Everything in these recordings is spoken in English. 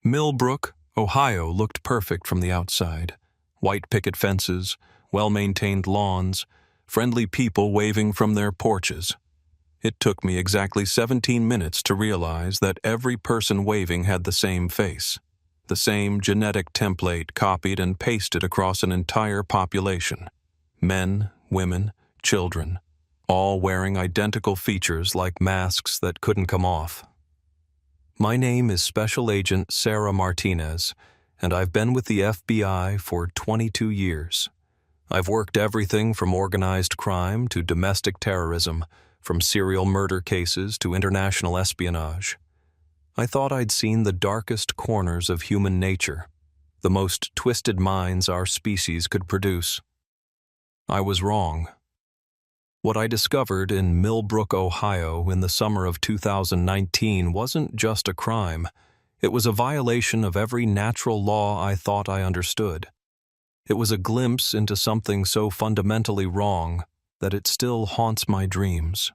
Millbrook, Ohio looked perfect from the outside. White picket fences, well-maintained lawns, friendly people waving from their porches. It took me exactly 17 minutes to realize that every person waving had the same face, the same genetic template copied and pasted across an entire population. Men, women, children, all wearing identical features like masks that couldn't come off. My name is Special Agent Sarah Martinez, and I've been with the FBI for 22 years. I've worked everything from organized crime to domestic terrorism, from serial murder cases to international espionage. I thought I'd seen the darkest corners of human nature, the most twisted minds our species could produce. I was wrong. What I discovered in Millbrook, Ohio in the summer of 2019 wasn't just a crime. It was a violation of every natural law I thought I understood. It was a glimpse into something so fundamentally wrong that it still haunts my dreams,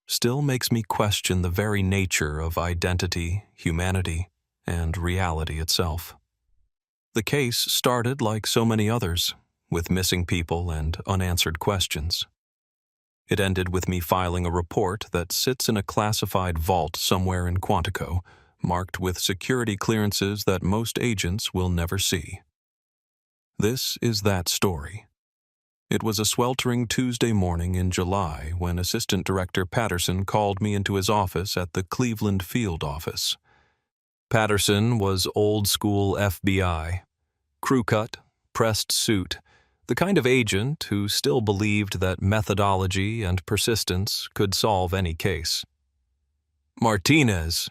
still makes me question the very nature of identity, humanity, and reality itself. The case started like so many others, with missing people and unanswered questions. It ended with me filing a report that sits in a classified vault somewhere in Quantico, marked with security clearances that most agents will never see. This is that story. It was a sweltering Tuesday morning in July when Assistant Director Patterson called me into his office at the Cleveland field office. Patterson was old-school FBI, crew-cut, pressed suit, the kind of agent who still believed that methodology and persistence could solve any case. "Martinez,"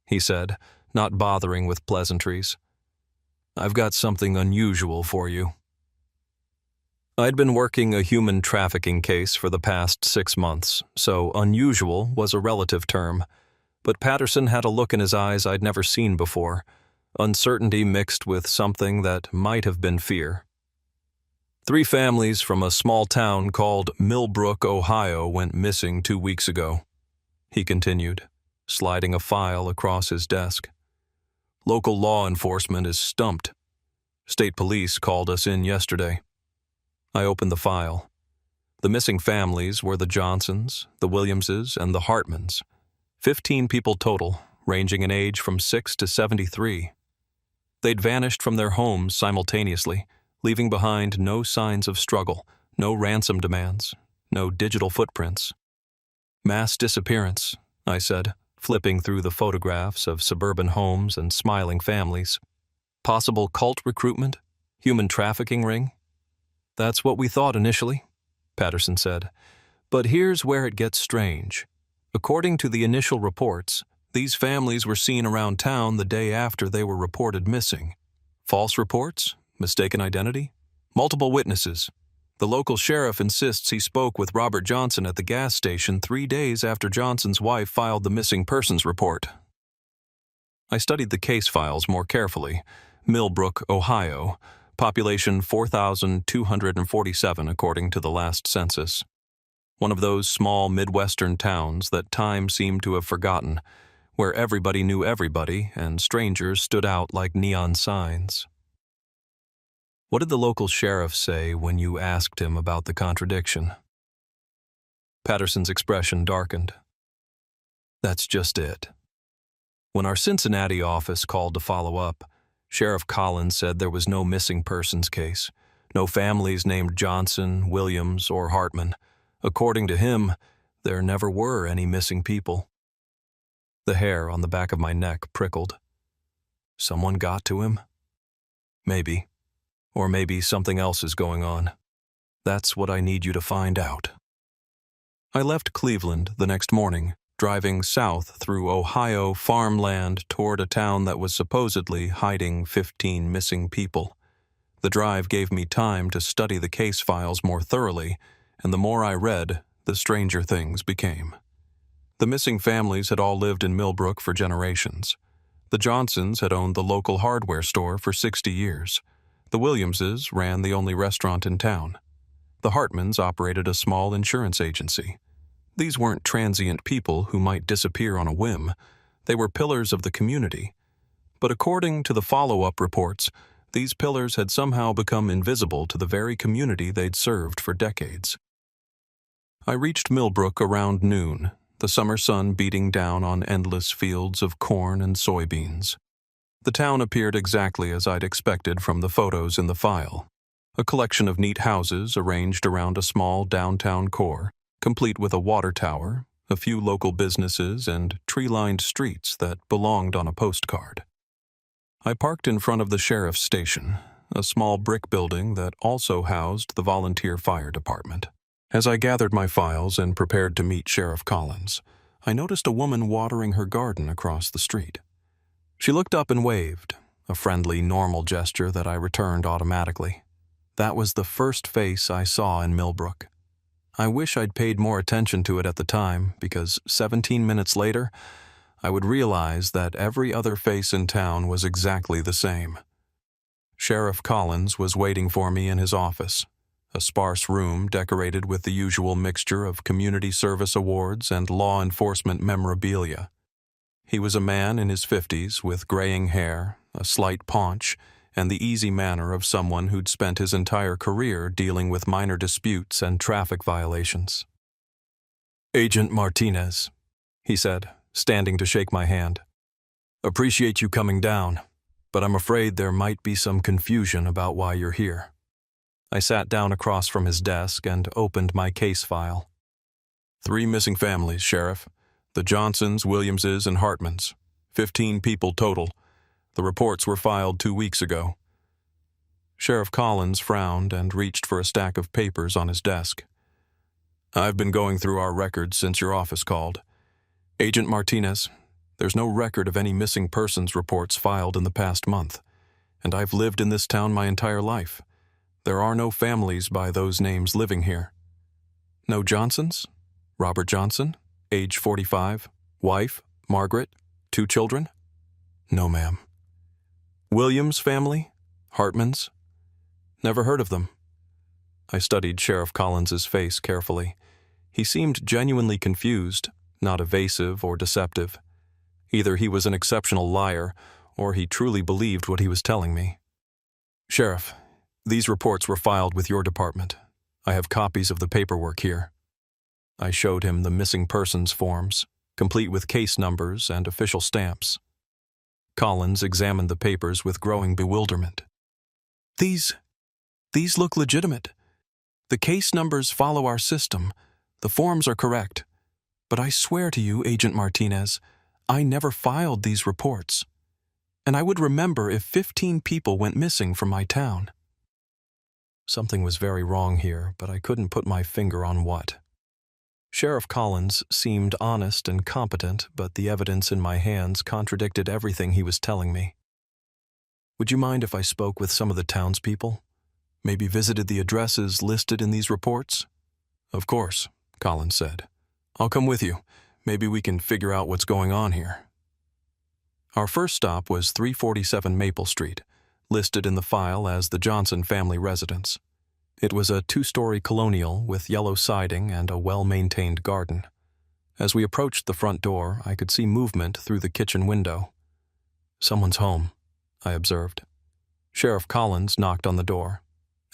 he said, not bothering with pleasantries. "I've got something unusual for you." I'd been working a human trafficking case for the past 6 months, so unusual was a relative term. But Patterson had a look in his eyes I'd never seen before, uncertainty mixed with something that might have been fear. 3 families from a small town called Millbrook, Ohio went missing 2 weeks ago, he continued, sliding a file across his desk. Local law enforcement is stumped. State police called us in yesterday. I opened the file. The missing families were the Johnsons, the Williamses, and the Hartmans. 15 people total, ranging in age from 6 to 73. They'd vanished from their homes simultaneously, leaving behind no signs of struggle, no ransom demands, no digital footprints. "Mass disappearance," I said, flipping through the photographs of suburban homes and smiling families. "Possible cult recruitment? Human trafficking ring?" "That's what we thought initially," Patterson said. "But here's where it gets strange. According to the initial reports, these families were seen around town the day after they were reported missing. False reports? Mistaken identity? Multiple witnesses. The local sheriff insists he spoke with Robert Johnson at the gas station 3 days after Johnson's wife filed the missing persons report." I studied the case files more carefully. Millbrook, Ohio, population 4,247 according to the last census. One of those small Midwestern towns that time seemed to have forgotten, where everybody knew everybody and strangers stood out like neon signs. "What did the local sheriff say when you asked him about the contradiction?" Patterson's expression darkened. "That's just it. When our Cincinnati office called to follow up, Sheriff Collins said there was no missing persons case, no families named Johnson, Williams, or Hartman. According to him, there never were any missing people." The hair on the back of my neck prickled. Someone got to him? Maybe. Or maybe something else is going on. That's what I need you to find out. I left Cleveland the next morning, driving south through Ohio farmland toward a town that was supposedly hiding 15 missing people. The drive gave me time to study the case files more thoroughly, and the more I read, the stranger things became. The missing families had all lived in Millbrook for generations. The Johnsons had owned the local hardware store for 60 years. The Williamses ran the only restaurant in town. The Hartmans operated a small insurance agency. These weren't transient people who might disappear on a whim. They were pillars of the community. But according to the follow-up reports, these pillars had somehow become invisible to the very community they'd served for decades. I reached Millbrook around noon, the summer sun beating down on endless fields of corn and soybeans. The town appeared exactly as I'd expected from the photos in the file. A collection of neat houses arranged around a small downtown core, complete with a water tower, a few local businesses, and tree-lined streets that belonged on a postcard. I parked in front of the sheriff's station, a small brick building that also housed the volunteer fire department. As I gathered my files and prepared to meet Sheriff Collins, I noticed a woman watering her garden across the street. She looked up and waved, a friendly, normal gesture that I returned automatically. That was the first face I saw in Millbrook. I wish I'd paid more attention to it at the time, because 17 minutes later, I would realize that every other face in town was exactly the same. Sheriff Collins was waiting for me in his office, a sparse room decorated with the usual mixture of community service awards and law enforcement memorabilia. He was a man in his 50s with graying hair, a slight paunch, and the easy manner of someone who'd spent his entire career dealing with minor disputes and traffic violations. "Agent Martinez," he said, standing to shake my hand. "Appreciate you coming down, but I'm afraid there might be some confusion about why you're here." I sat down across from his desk and opened my case file. 3 missing families, Sheriff. The Johnsons, Williamses, and Hartmans. 15 people total. The reports were filed 2 weeks ago. Sheriff Collins frowned and reached for a stack of papers on his desk. "I've been going through our records since your office called. Agent Martinez, there's no record of any missing persons reports filed in the past month, and I've lived in this town my entire life. There are no families by those names living here." "No Johnsons? Robert Johnson, age 45, wife, Margaret, 2 children?" "No, ma'am." "Williams family? Hartmans?" "Never heard of them." I studied Sheriff Collins's face carefully. He seemed genuinely confused, not evasive or deceptive. Either he was an exceptional liar, or he truly believed what he was telling me. "Sheriff, these reports were filed with your department. I have copies of the paperwork here." I showed him the missing persons forms, complete with case numbers and official stamps. Collins examined the papers with growing bewilderment. These look legitimate. The case numbers follow our system. The forms are correct. But I swear to you, Agent Martinez, I never filed these reports. And I would remember if 15 people went missing from my town." Something was very wrong here, but I couldn't put my finger on what. Sheriff Collins seemed honest and competent, but the evidence in my hands contradicted everything he was telling me. "Would you mind if I spoke with some of the townspeople? Maybe visited the addresses listed in these reports?" "Of course," Collins said. "I'll come with you. Maybe we can figure out what's going on here." Our first stop was 347 Maple Street, listed in the file as the Johnson family residence. It was a 2-story colonial with yellow siding and a well-maintained garden. As we approached the front door, I could see movement through the kitchen window. "Someone's home," I observed. Sheriff Collins knocked on the door.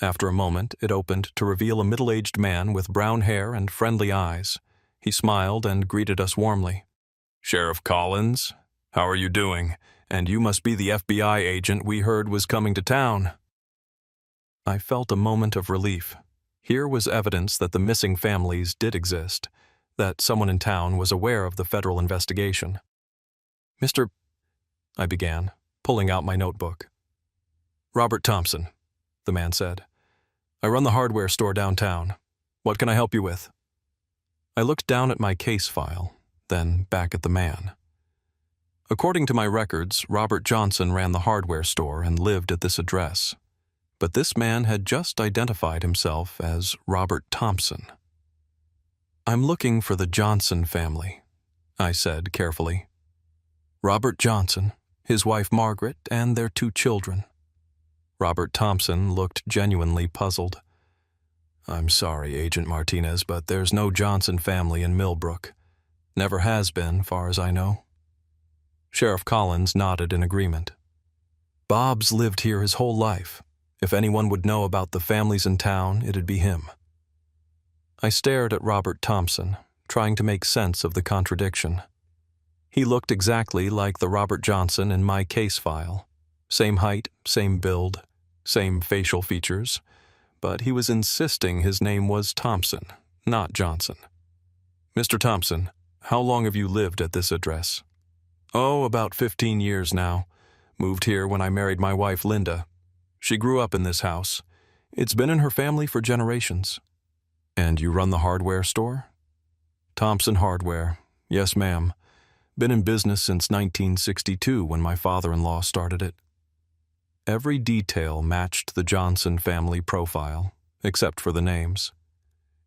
After a moment, it opened to reveal a middle-aged man with brown hair and friendly eyes. He smiled and greeted us warmly. "Sheriff Collins, how are you doing? And you must be the FBI agent we heard was coming to town." I felt a moment of relief. Here was evidence that the missing families did exist, that someone in town was aware of the federal investigation. "Mr. I began, pulling out my notebook. "Robert Thompson," the man said. "I run the hardware store downtown. What can I help you with?" I looked down at my case file, then back at the man. According to my records, Robert Johnson ran the hardware store and lived at this address. But this man had just identified himself as Robert Thompson. "I'm looking for the Johnson family," I said carefully. "Robert Johnson, his wife Margaret, and their 2 children." Robert Thompson looked genuinely puzzled. "I'm sorry, Agent Martinez, but there's no Johnson family in Millbrook. Never has been, far as I know." Sheriff Collins nodded in agreement. Bob's lived here his whole life. If anyone would know about the families in town, it'd be him. I stared at Robert Thompson, trying to make sense of the contradiction. He looked exactly like the Robert Johnson in my case file. Same height, same build, same facial features, but he was insisting his name was Thompson, not Johnson. "Mr. Thompson, how long have you lived at this address?" "Oh, about 15 years now. Moved here when I married my wife, Linda. She grew up in this house. It's been in her family for generations." "And you run the hardware store?" "Thompson Hardware. Yes, ma'am. Been in business since 1962 when my father-in-law started it." Every detail matched the Johnson family profile, except for the names.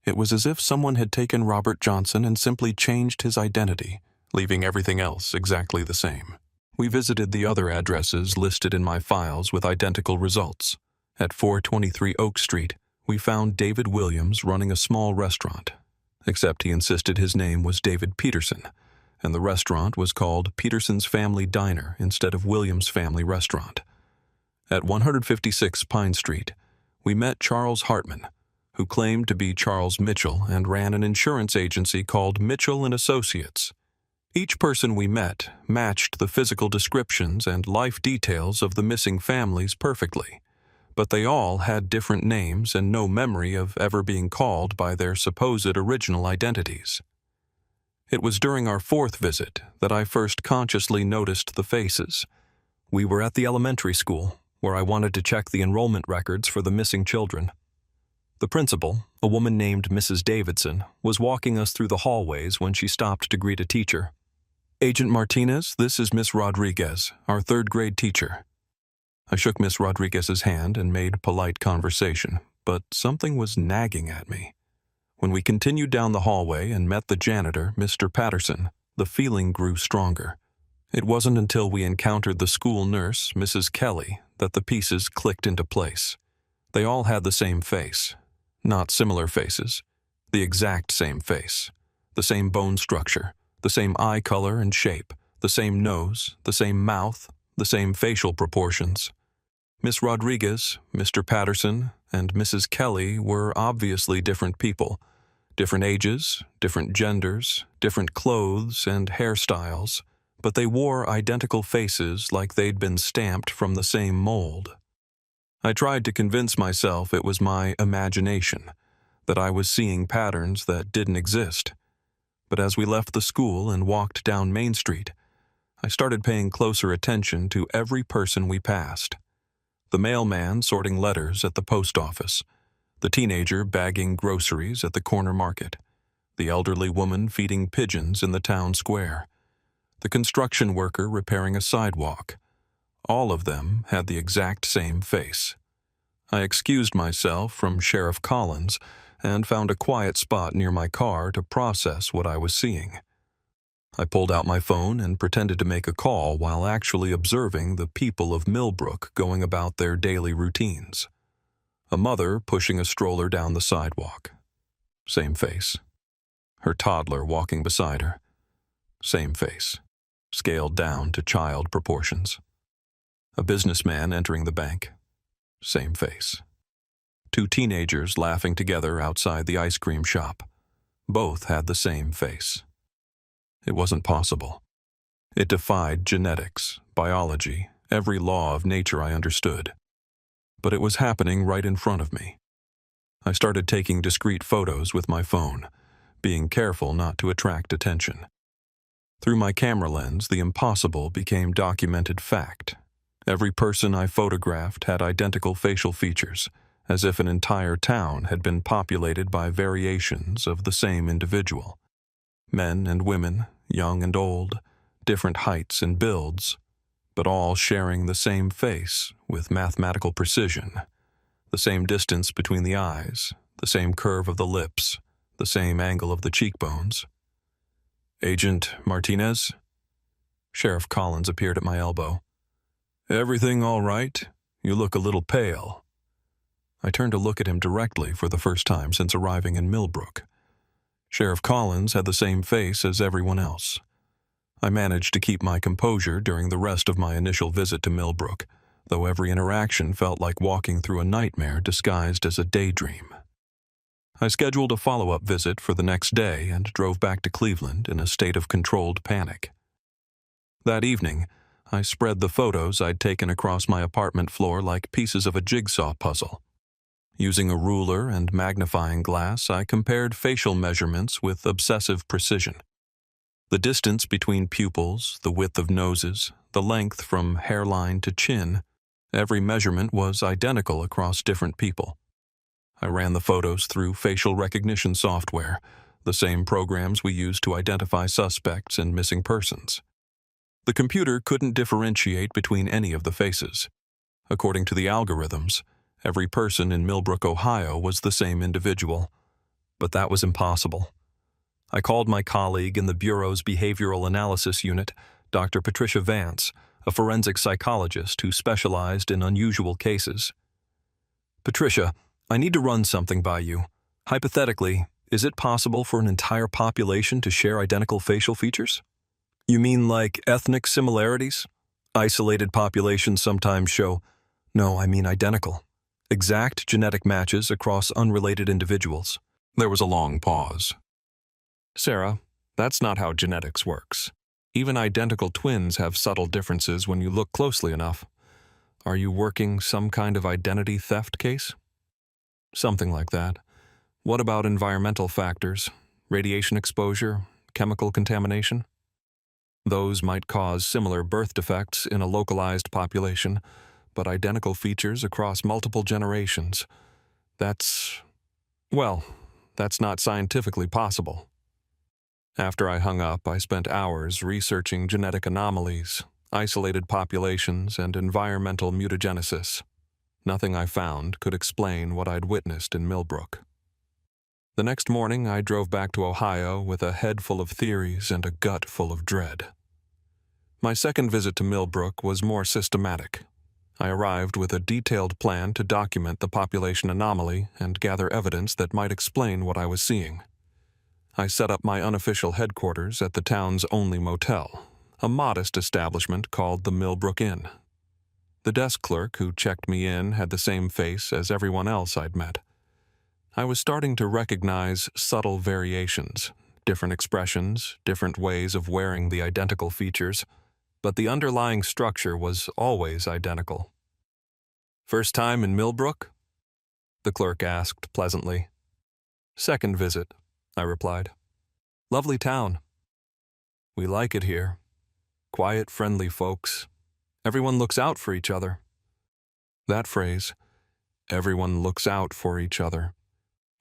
It was as if someone had taken Robert Johnson and simply changed his identity, leaving everything else exactly the same. We visited the other addresses listed in my files with identical results. At 423 Oak Street, we found David Williams running a small restaurant, except he insisted his name was David Peterson, and the restaurant was called Peterson's Family Diner instead of Williams Family Restaurant. At 156 Pine Street, we met Charles Hartman, who claimed to be Charles Mitchell and ran an insurance agency called Mitchell & Associates. Each person we met matched the physical descriptions and life details of the missing families perfectly, but they all had different names and no memory of ever being called by their supposed original identities. It was during our fourth visit that I first consciously noticed the faces. We were at the elementary school, where I wanted to check the enrollment records for the missing children. The principal, a woman named Mrs. Davidson, was walking us through the hallways when she stopped to greet a teacher. "Agent Martinez, this is Miss Rodriguez, our third-grade teacher." I shook Miss Rodriguez's hand and made polite conversation, but something was nagging at me. When we continued down the hallway and met the janitor, Mr. Patterson, the feeling grew stronger. It wasn't until we encountered the school nurse, Mrs. Kelly, that the pieces clicked into place. They all had the same face. Not similar faces. The exact same face. The same bone structure. The same eye color and shape. The same nose. The same mouth. The same facial proportions. Miss Rodriguez, Mr. Patterson, and Mrs. Kelly were obviously different people. Different ages, different genders, different clothes and hairstyles, but they wore identical faces like they'd been stamped from the same mold. I tried to convince myself it was my imagination, that I was seeing patterns that didn't exist. But as we left the school and walked down Main Street, I started paying closer attention to every person we passed. The mailman sorting letters at the post office, the teenager bagging groceries at the corner market, the elderly woman feeding pigeons in the town square, the construction worker repairing a sidewalk. All of them had the exact same face. I excused myself from Sheriff Collins and found a quiet spot near my car to process what I was seeing. I pulled out my phone and pretended to make a call while actually observing the people of Millbrook going about their daily routines. A mother pushing a stroller down the sidewalk. Same face. Her toddler walking beside her. Same face, scaled down to child proportions. A businessman entering the bank. Same face. Two teenagers laughing together outside the ice cream shop. Both had the same face. It wasn't possible. It defied genetics, biology, every law of nature I understood. But it was happening right in front of me. I started taking discreet photos with my phone, being careful not to attract attention. Through my camera lens, the impossible became documented fact. Every person I photographed had identical facial features, as if an entire town had been populated by variations of the same individual. Men and women, young and old, different heights and builds, but all sharing the same face with mathematical precision, the same distance between the eyes, the same curve of the lips, the same angle of the cheekbones. "Agent Martinez?" Sheriff Collins appeared at my elbow. "Everything all right? You look a little pale." I turned to look at him directly for the first time since arriving in Millbrook. Sheriff Collins had the same face as everyone else. I managed to keep my composure during the rest of my initial visit to Millbrook, though every interaction felt like walking through a nightmare disguised as a daydream. I scheduled a follow-up visit for the next day and drove back to Cleveland in a state of controlled panic. That evening, I spread the photos I'd taken across my apartment floor like pieces of a jigsaw puzzle. Using a ruler and magnifying glass, I compared facial measurements with obsessive precision. The distance between pupils, the width of noses, the length from hairline to chin, every measurement was identical across different people. I ran the photos through facial recognition software, the same programs we use to identify suspects and missing persons. The computer couldn't differentiate between any of the faces. According to the algorithms, every person in Millbrook, Ohio was the same individual. But that was impossible. I called my colleague in the Bureau's Behavioral Analysis Unit, Dr. Patricia Vance, a forensic psychologist who specialized in unusual cases. "Patricia, I need to run something by you. Hypothetically, is it possible for an entire population to share identical facial features?" "You mean like ethnic similarities? Isolated populations sometimes show—" "No, I mean identical. Exact genetic matches across unrelated individuals." There was a long pause. "Sarah, that's not how genetics works. Even identical twins have subtle differences when you look closely enough. Are you working some kind of identity theft case?" "Something like that. What about environmental factors, radiation exposure, chemical contamination?" "Those might cause similar birth defects in a localized population, but identical features across multiple generations. That's not scientifically possible." After I hung up, I spent hours researching genetic anomalies, isolated populations, and environmental mutagenesis. Nothing I found could explain what I'd witnessed in Millbrook. The next morning, I drove back to Ohio with a head full of theories and a gut full of dread. My second visit to Millbrook was more systematic. I arrived with a detailed plan to document the population anomaly and gather evidence that might explain what I was seeing. I set up my unofficial headquarters at the town's only motel, a modest establishment called the Millbrook Inn. The desk clerk who checked me in had the same face as everyone else I'd met. I was starting to recognize subtle variations, different expressions, different ways of wearing the identical features, but the underlying structure was always identical. "First time in Millbrook?" the clerk asked pleasantly. "Second visit," I replied. "Lovely town." "We like it here. Quiet, friendly folks. Everyone looks out for each other." That phrase, "everyone looks out for each other,"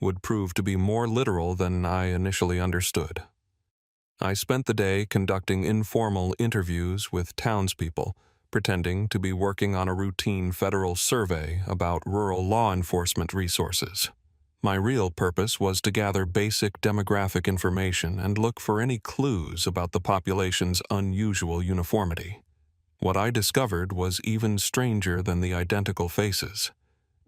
would prove to be more literal than I initially understood. I spent the day conducting informal interviews with townspeople, pretending to be working on a routine federal survey about rural law enforcement resources. My real purpose was to gather basic demographic information and look for any clues about the population's unusual uniformity. What I discovered was even stranger than the identical faces.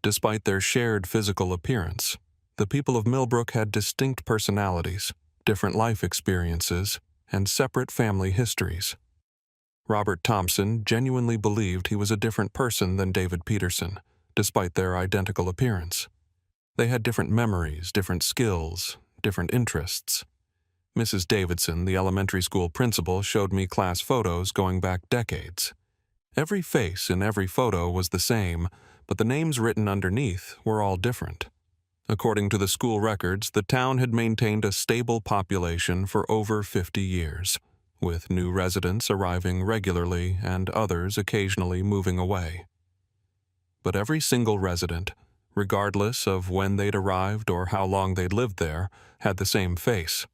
Despite their shared physical appearance, the people of Millbrook had distinct personalities, different life experiences, and separate family histories. Robert Thompson genuinely believed he was a different person than David Peterson, despite their identical appearance. They had different memories, different skills, different interests. Mrs. Davidson, the elementary school principal, showed me class photos going back decades. Every face in every photo was the same, but the names written underneath were all different. According to the school records, the town had maintained a stable population for over 50 years, with new residents arriving regularly and others occasionally moving away. But every single resident, regardless of when they'd arrived or how long they'd lived there, had the same face.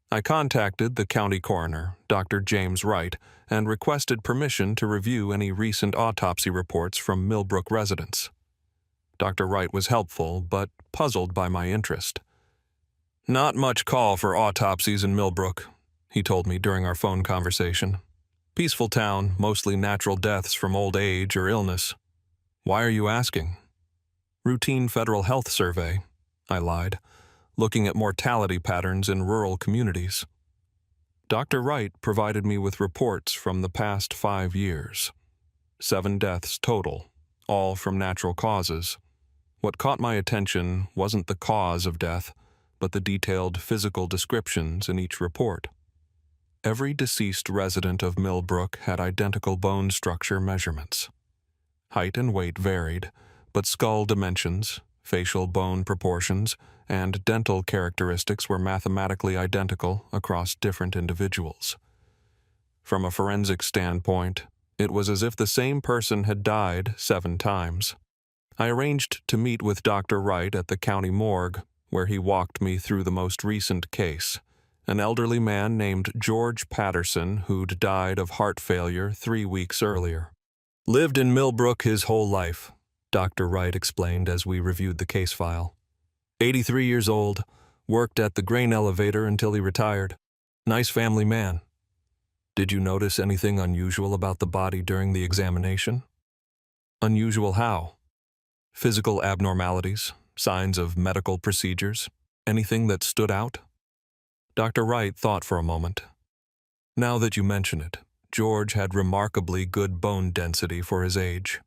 I contacted the county coroner, Dr. James Wright, and requested permission to review any recent autopsy reports from Millbrook residents. Dr. Wright was helpful, but puzzled by my interest. "Not much call for autopsies in Millbrook," he told me during our phone conversation. "Peaceful town, mostly natural deaths from old age or illness." "Why are you asking?" "Routine federal health survey," I lied, looking at mortality patterns in rural communities. Dr. Wright provided me with reports from the past 5 years. 7 deaths total, all from natural causes. What caught my attention wasn't the cause of death, but the detailed physical descriptions in each report. Every deceased resident of Millbrook had identical bone structure measurements. Height and weight varied, but skull dimensions, facial bone proportions, and dental characteristics were mathematically identical across different individuals. From a forensic standpoint, it was as if the same person had died 7 times. I arranged to meet with Dr. Wright at the county morgue, where he walked me through the most recent case, an elderly man named George Patterson who'd died of heart failure 3 weeks earlier. Lived in Millbrook his whole life, Dr. Wright explained as we reviewed the case file. 83 years old, worked at the grain elevator until he retired. Nice family man. Did you notice anything unusual about the body during the examination? Unusual how? Physical abnormalities, signs of medical procedures, anything that stood out? Dr. Wright thought for a moment. Now that you mention it, George had remarkably good bone density for his age.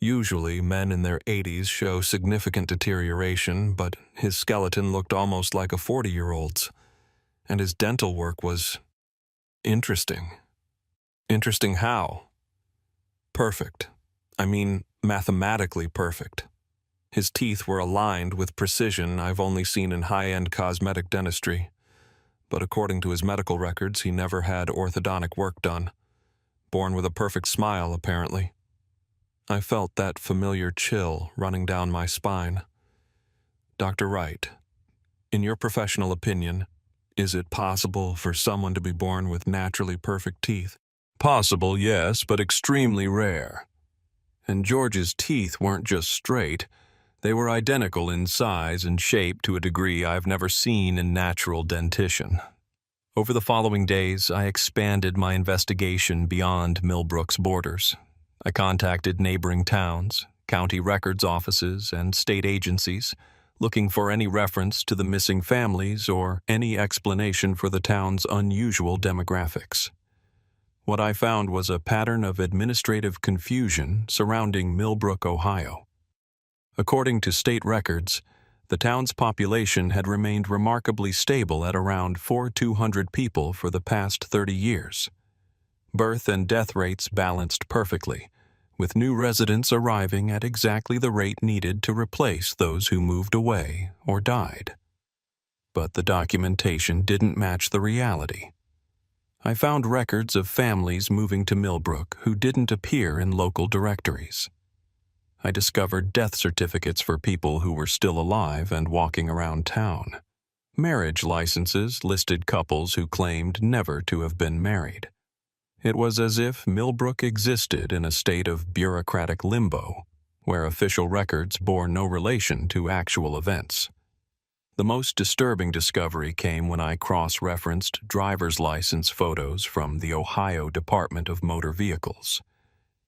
Usually, men in their 80s show significant deterioration, but his skeleton looked almost like a 40-year-old's, and his dental work was interesting. Interesting how? Perfect. I mean, mathematically perfect. His teeth were aligned with precision I've only seen in high-end cosmetic dentistry, but according to his medical records, he never had orthodontic work done. Born with a perfect smile, apparently. I felt that familiar chill running down my spine. Dr. Wright, in your professional opinion, is it possible for someone to be born with naturally perfect teeth? Possible, yes, but extremely rare. And George's teeth weren't just straight. They were identical in size and shape to a degree I've never seen in natural dentition. Over the following days, I expanded my investigation beyond Millbrook's borders. I contacted neighboring towns, county records offices, and state agencies, looking for any reference to the missing families or any explanation for the town's unusual demographics. What I found was a pattern of administrative confusion surrounding Millbrook, Ohio. According to state records, the town's population had remained remarkably stable at around 4,200 people for the past 30 years. Birth and death rates balanced perfectly, with new residents arriving at exactly the rate needed to replace those who moved away or died. But the documentation didn't match the reality. I found records of families moving to Millbrook who didn't appear in local directories. I discovered death certificates for people who were still alive and walking around town. Marriage licenses listed couples who claimed never to have been married. It was as if Millbrook existed in a state of bureaucratic limbo, where official records bore no relation to actual events. The most disturbing discovery came when I cross-referenced driver's license photos from the Ohio Department of Motor Vehicles.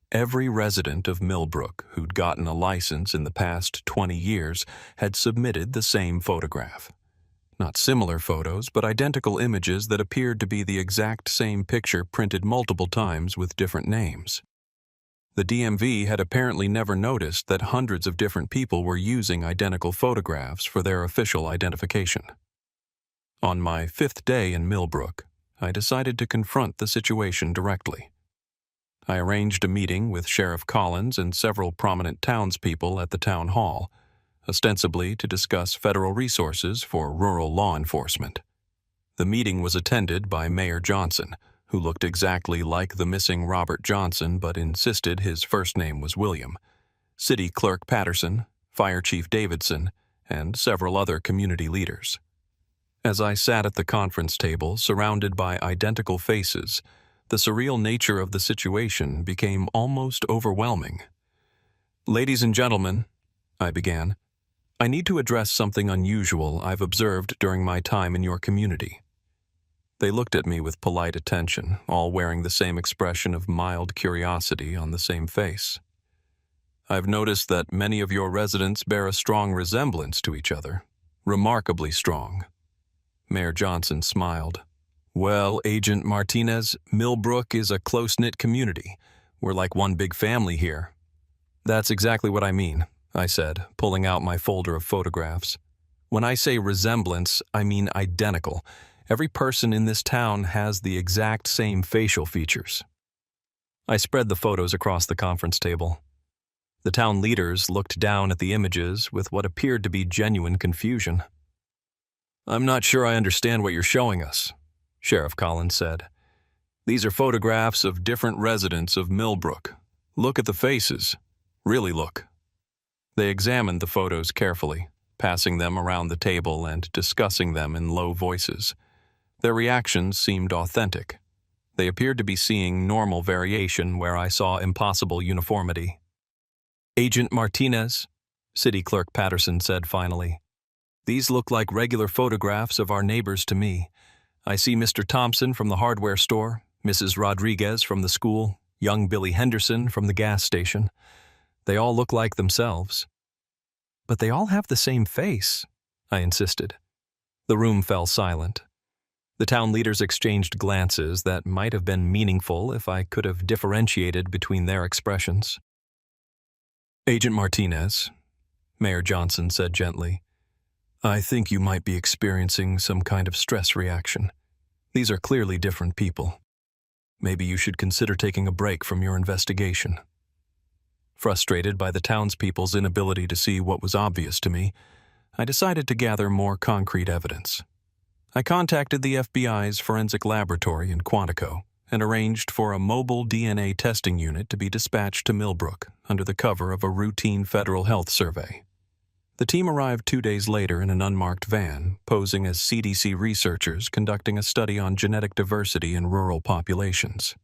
Every resident of Millbrook who'd gotten a license in the past 20 years had submitted the same photograph. Not similar photos, but identical images that appeared to be the exact same picture printed multiple times with different names. The DMV had apparently never noticed that hundreds of different people were using identical photographs for their official identification. On my 5th day in Millbrook, I decided to confront the situation directly. I arranged a meeting with Sheriff Collins and several prominent townspeople at the town hall, ostensibly to discuss federal resources for rural law enforcement. The meeting was attended by Mayor Johnson, who looked exactly like the missing Robert Johnson but insisted his first name was William, City Clerk Patterson, Fire Chief Davidson, and several other community leaders. As I sat at the conference table surrounded by identical faces, the surreal nature of the situation became almost overwhelming. "Ladies and gentlemen," I began, "I need to address something unusual I've observed during my time in your community." They looked at me with polite attention, all wearing the same expression of mild curiosity on the same face. "I've noticed that many of your residents bear a strong resemblance to each other, remarkably strong." Mayor Johnson smiled. "Well, Agent Martinez, Millbrook is a close-knit community. We're like one big family here. That's exactly what I mean, I said, pulling out my folder of photographs. When I say resemblance, I mean identical. Every person in this town has the exact same facial features. I spread the photos across the conference table. The town leaders looked down at the images with what appeared to be genuine confusion. "I'm not sure I understand what you're showing us," Sheriff Collins said. "These are photographs of different residents of Millbrook. Look at the faces. Really look." They examined the photos carefully, passing them around the table and discussing them in low voices. Their reactions seemed authentic. They appeared to be seeing normal variation where I saw impossible uniformity. "Agent Martinez," City Clerk Patterson said finally, "these look like regular photographs of our neighbors to me. I see Mr. Thompson from the hardware store, Mrs. Rodriguez from the school, young Billy Henderson from the gas station. They all look like themselves." "But they all have the same face," I insisted. The room fell silent. The town leaders exchanged glances that might have been meaningful if I could have differentiated between their expressions. "Agent Martinez," Mayor Johnson said gently, "I think you might be experiencing some kind of stress reaction. These are clearly different people. Maybe you should consider taking a break from your investigation." Frustrated by the townspeople's inability to see what was obvious to me, I decided to gather more concrete evidence. I contacted the FBI's forensic laboratory in Quantico and arranged for a mobile DNA testing unit to be dispatched to Millbrook under the cover of a routine federal health survey. The team arrived 2 days later in an unmarked van, posing as CDC researchers conducting a study on genetic diversity in rural populations.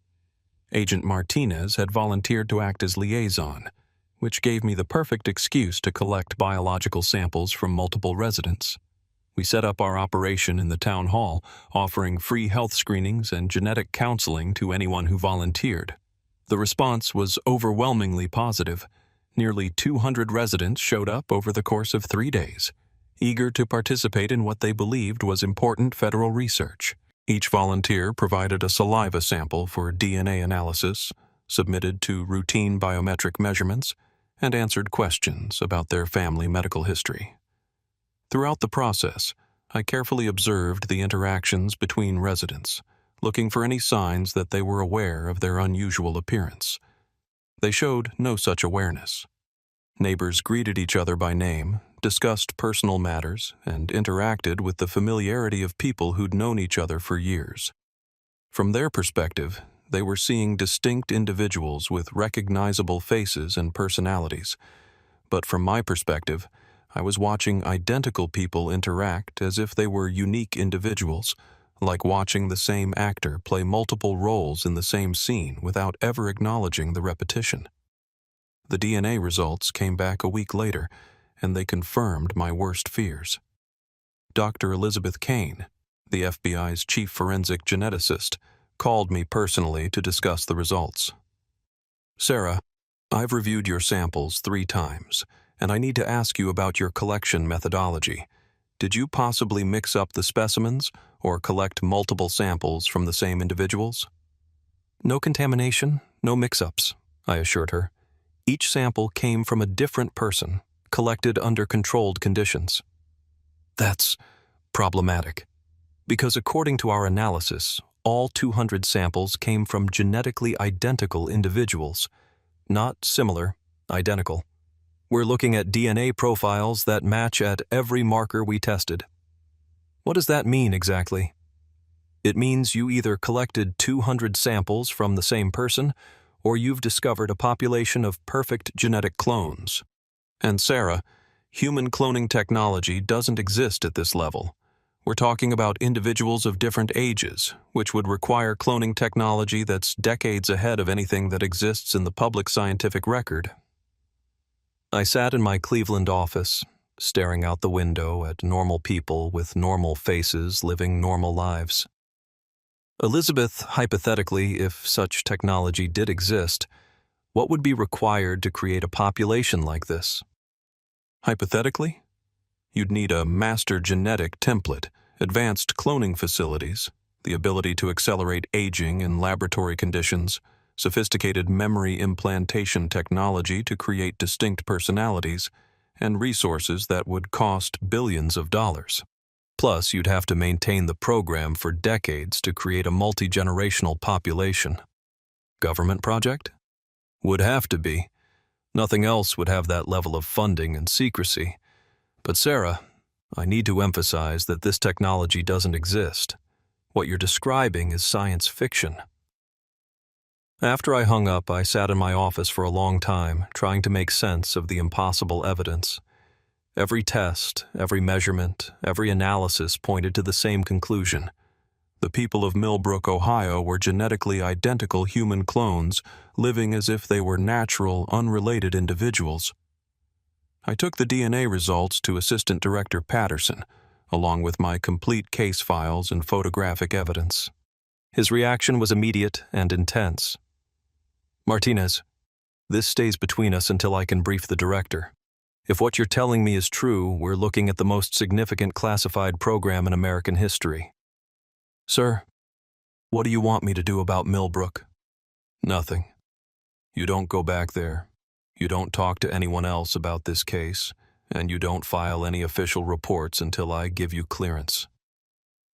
Agent Martinez had volunteered to act as liaison, which gave me the perfect excuse to collect biological samples from multiple residents. We set up our operation in the town hall, offering free health screenings and genetic counseling to anyone who volunteered. The response was overwhelmingly positive. Nearly 200 residents showed up over the course of 3 days, eager to participate in what they believed was important federal research. Each volunteer provided a saliva sample for DNA analysis, submitted to routine biometric measurements, and answered questions about their family medical history. Throughout the process, I carefully observed the interactions between residents, looking for any signs that they were aware of their unusual appearance. They showed no such awareness. Neighbors greeted each other by name, discussed personal matters, and interacted with the familiarity of people who'd known each other for years. From their perspective, they were seeing distinct individuals with recognizable faces and personalities. But from my perspective, I was watching identical people interact as if they were unique individuals, like watching the same actor play multiple roles in the same scene without ever acknowledging the repetition. The DNA results came back a week later, and they confirmed my worst fears. Dr. Elizabeth Kane, the FBI's chief forensic geneticist, called me personally to discuss the results. "Sarah, I've reviewed your samples 3 times, and I need to ask you about your collection methodology. Did you possibly mix up the specimens or collect multiple samples from the same individuals?" "No contamination, no mix-ups," I assured her. "Each sample came from a different person, collected under controlled conditions." "That's problematic, because according to our analysis, all 200 samples came from genetically identical individuals. Not similar, identical. We're looking at DNA profiles that match at every marker we tested." "What does that mean exactly?" "It means you either collected 200 samples from the same person, or you've discovered a population of perfect genetic clones. And Sarah, human cloning technology doesn't exist at this level. We're talking about individuals of different ages, which would require cloning technology that's decades ahead of anything that exists in the public scientific record." I sat in my Cleveland office, staring out the window at normal people with normal faces living normal lives. "Elizabeth, hypothetically, if such technology did exist, what would be required to create a population like this?" "Hypothetically? You'd need a master genetic template, advanced cloning facilities, the ability to accelerate aging in laboratory conditions, sophisticated memory implantation technology to create distinct personalities, and resources that would cost billions of dollars. Plus, you'd have to maintain the program for decades to create a multi-generational population. Government project? Would have to be. Nothing else would have that level of funding and secrecy. But Sarah, I need to emphasize that this technology doesn't exist. What you're describing is science fiction. After I hung up, I sat in my office for a long time, trying to make sense of the impossible evidence. Every test, every measurement, every analysis pointed to the same conclusion. The people of Millbrook, Ohio were genetically identical human clones, living as if they were natural, unrelated individuals. I took the DNA results to Assistant Director Patterson, along with my complete case files and photographic evidence. His reaction was immediate and intense. "Martinez, this stays between us until I can brief the director. If what you're telling me is true, we're looking at the most significant classified program in American history." "Sir, what do you want me to do about Millbrook?" "Nothing. You don't go back there. You don't talk to anyone else about this case, and you don't file any official reports until I give you clearance.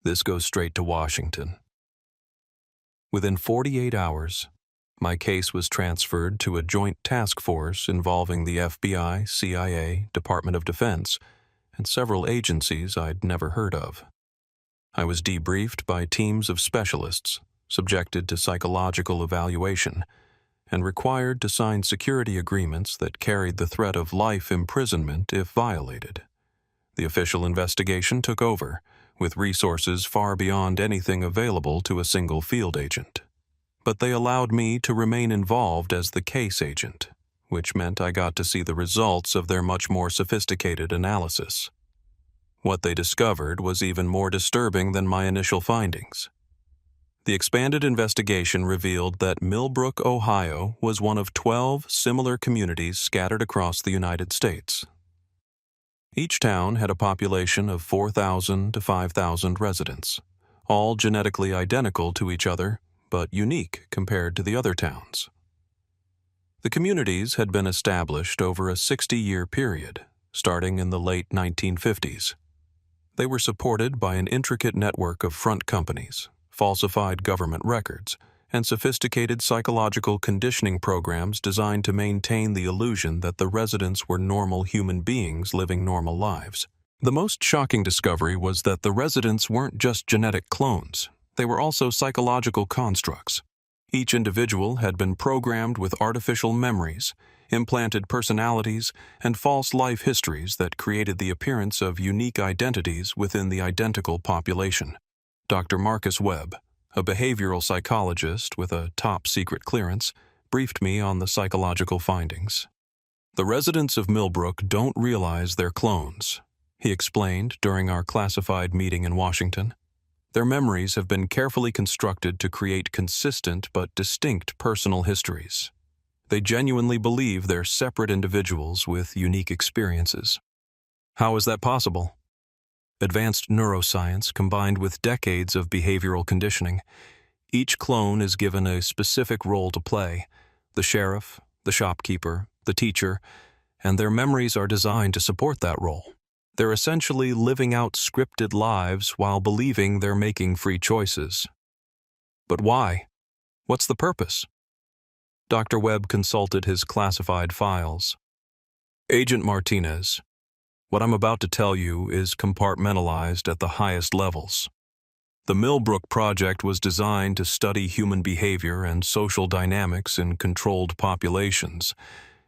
This goes straight to Washington." Within 48 hours, my case was transferred to a joint task force involving the FBI, CIA, Department of Defense, and several agencies I'd never heard of. I was debriefed by teams of specialists, subjected to psychological evaluation, and required to sign security agreements that carried the threat of life imprisonment if violated. The official investigation took over, with resources far beyond anything available to a single field agent. But they allowed me to remain involved as the case agent, which meant I got to see the results of their much more sophisticated analysis. What they discovered was even more disturbing than my initial findings. The expanded investigation revealed that Millbrook, Ohio, was one of 12 similar communities scattered across the United States. Each town had a population of 4,000 to 5,000 residents, all genetically identical to each other, but unique compared to the other towns. The communities had been established over a 60-year period, starting in the late 1950s. They were supported by an intricate network of front companies, falsified government records, and sophisticated psychological conditioning programs designed to maintain the illusion that the residents were normal human beings living normal lives. The most shocking discovery was that the residents weren't just genetic clones. They were also psychological constructs. Each individual had been programmed with artificial memories, implanted personalities, and false life histories that created the appearance of unique identities within the identical population. Dr. Marcus Webb, a behavioral psychologist with a top-secret clearance, briefed me on the psychological findings. "The residents of Millbrook don't realize they're clones," he explained during our classified meeting in Washington. "Their memories have been carefully constructed to create consistent but distinct personal histories. They genuinely believe they're separate individuals with unique experiences." "How is that possible?" "Advanced neuroscience combined with decades of behavioral conditioning. Each clone is given a specific role to play: the sheriff, the shopkeeper, the teacher, and their memories are designed to support that role. They're essentially living out scripted lives while believing they're making free choices." "But why? What's the purpose?" Dr. Webb consulted his classified files. "Agent Martinez, what I'm about to tell you is compartmentalized at the highest levels. The Millbrook Project was designed to study human behavior and social dynamics in controlled populations.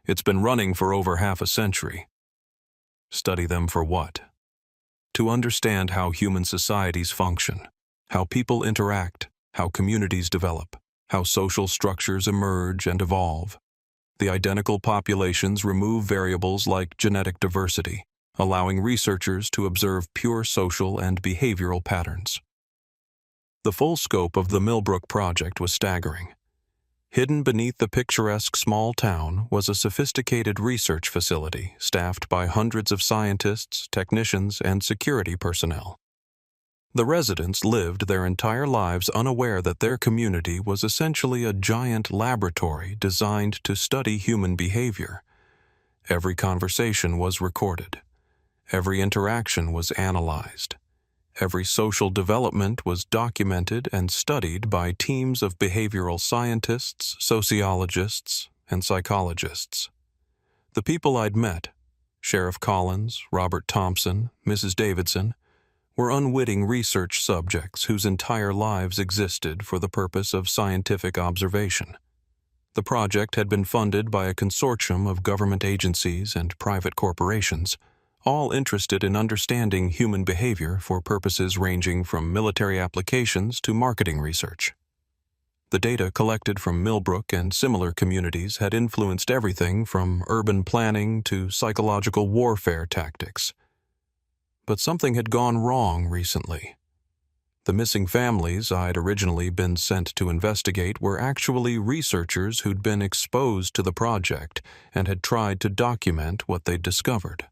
It's been running for over half a century. Study them for what? To understand how human societies function, how people interact, how communities develop, how social structures emerge and evolve. The identical populations remove variables like genetic diversity, allowing researchers to observe pure social and behavioral patterns." The full scope of the Millbrook Project was staggering. Hidden beneath the picturesque small town was a sophisticated research facility staffed by hundreds of scientists, technicians, and security personnel. The residents lived their entire lives unaware that their community was essentially a giant laboratory designed to study human behavior. Every conversation was recorded. Every interaction was analyzed. Every social development was documented and studied by teams of behavioral scientists, sociologists, and psychologists. The people I'd met, Sheriff Collins, Robert Thompson, Mrs. Davidson, were unwitting research subjects whose entire lives existed for the purpose of scientific observation. The project had been funded by a consortium of government agencies and private corporations, all interested in understanding human behavior for purposes ranging from military applications to marketing research. The data collected from Millbrook and similar communities had influenced everything from urban planning to psychological warfare tactics. But something had gone wrong recently. The missing families I'd originally been sent to investigate were actually researchers who'd been exposed to the project and had tried to document what they'd discovered.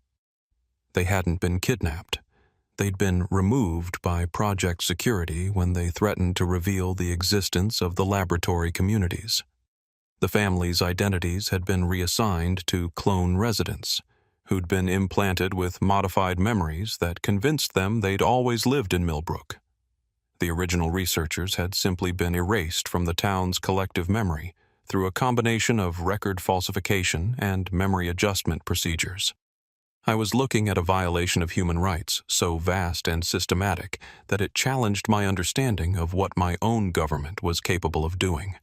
They hadn't been kidnapped. They'd been removed by project security when they threatened to reveal the existence of the laboratory communities. The families' identities had been reassigned to clone residents, who'd been implanted with modified memories that convinced them they'd always lived in Millbrook. The original researchers had simply been erased from the town's collective memory through a combination of record falsification and memory adjustment procedures. I was looking at a violation of human rights so vast and systematic that it challenged my understanding of what my own government was capable of doing.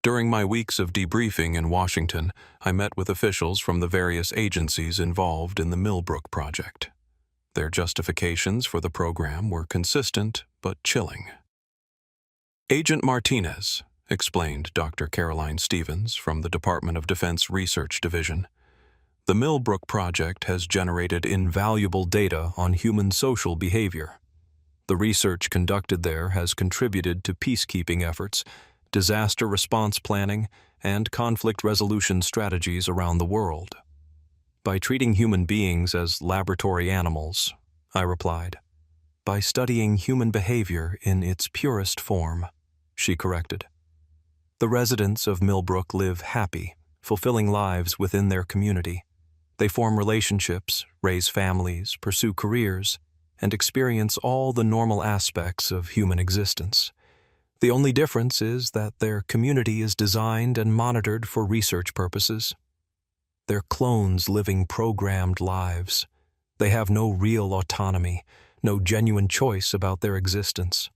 During my weeks of debriefing in Washington, I met with officials from the various agencies involved in the Millbrook project. Their justifications for the program were consistent but chilling. "Agent Martinez," explained Dr. Caroline Stevens from the Department of Defense Research Division, "the Millbrook project has generated invaluable data on human social behavior. The research conducted there has contributed to peacekeeping efforts, disaster response planning, and conflict resolution strategies around the world." "By treating human beings as laboratory animals," I replied. "By studying human behavior in its purest form," she corrected. "The residents of Millbrook live happy, fulfilling lives within their community. They form relationships, raise families, pursue careers, and experience all the normal aspects of human existence. The only difference is that their community is designed and monitored for research purposes. They're clones living programmed lives. They have no real autonomy, no genuine choice about their existence."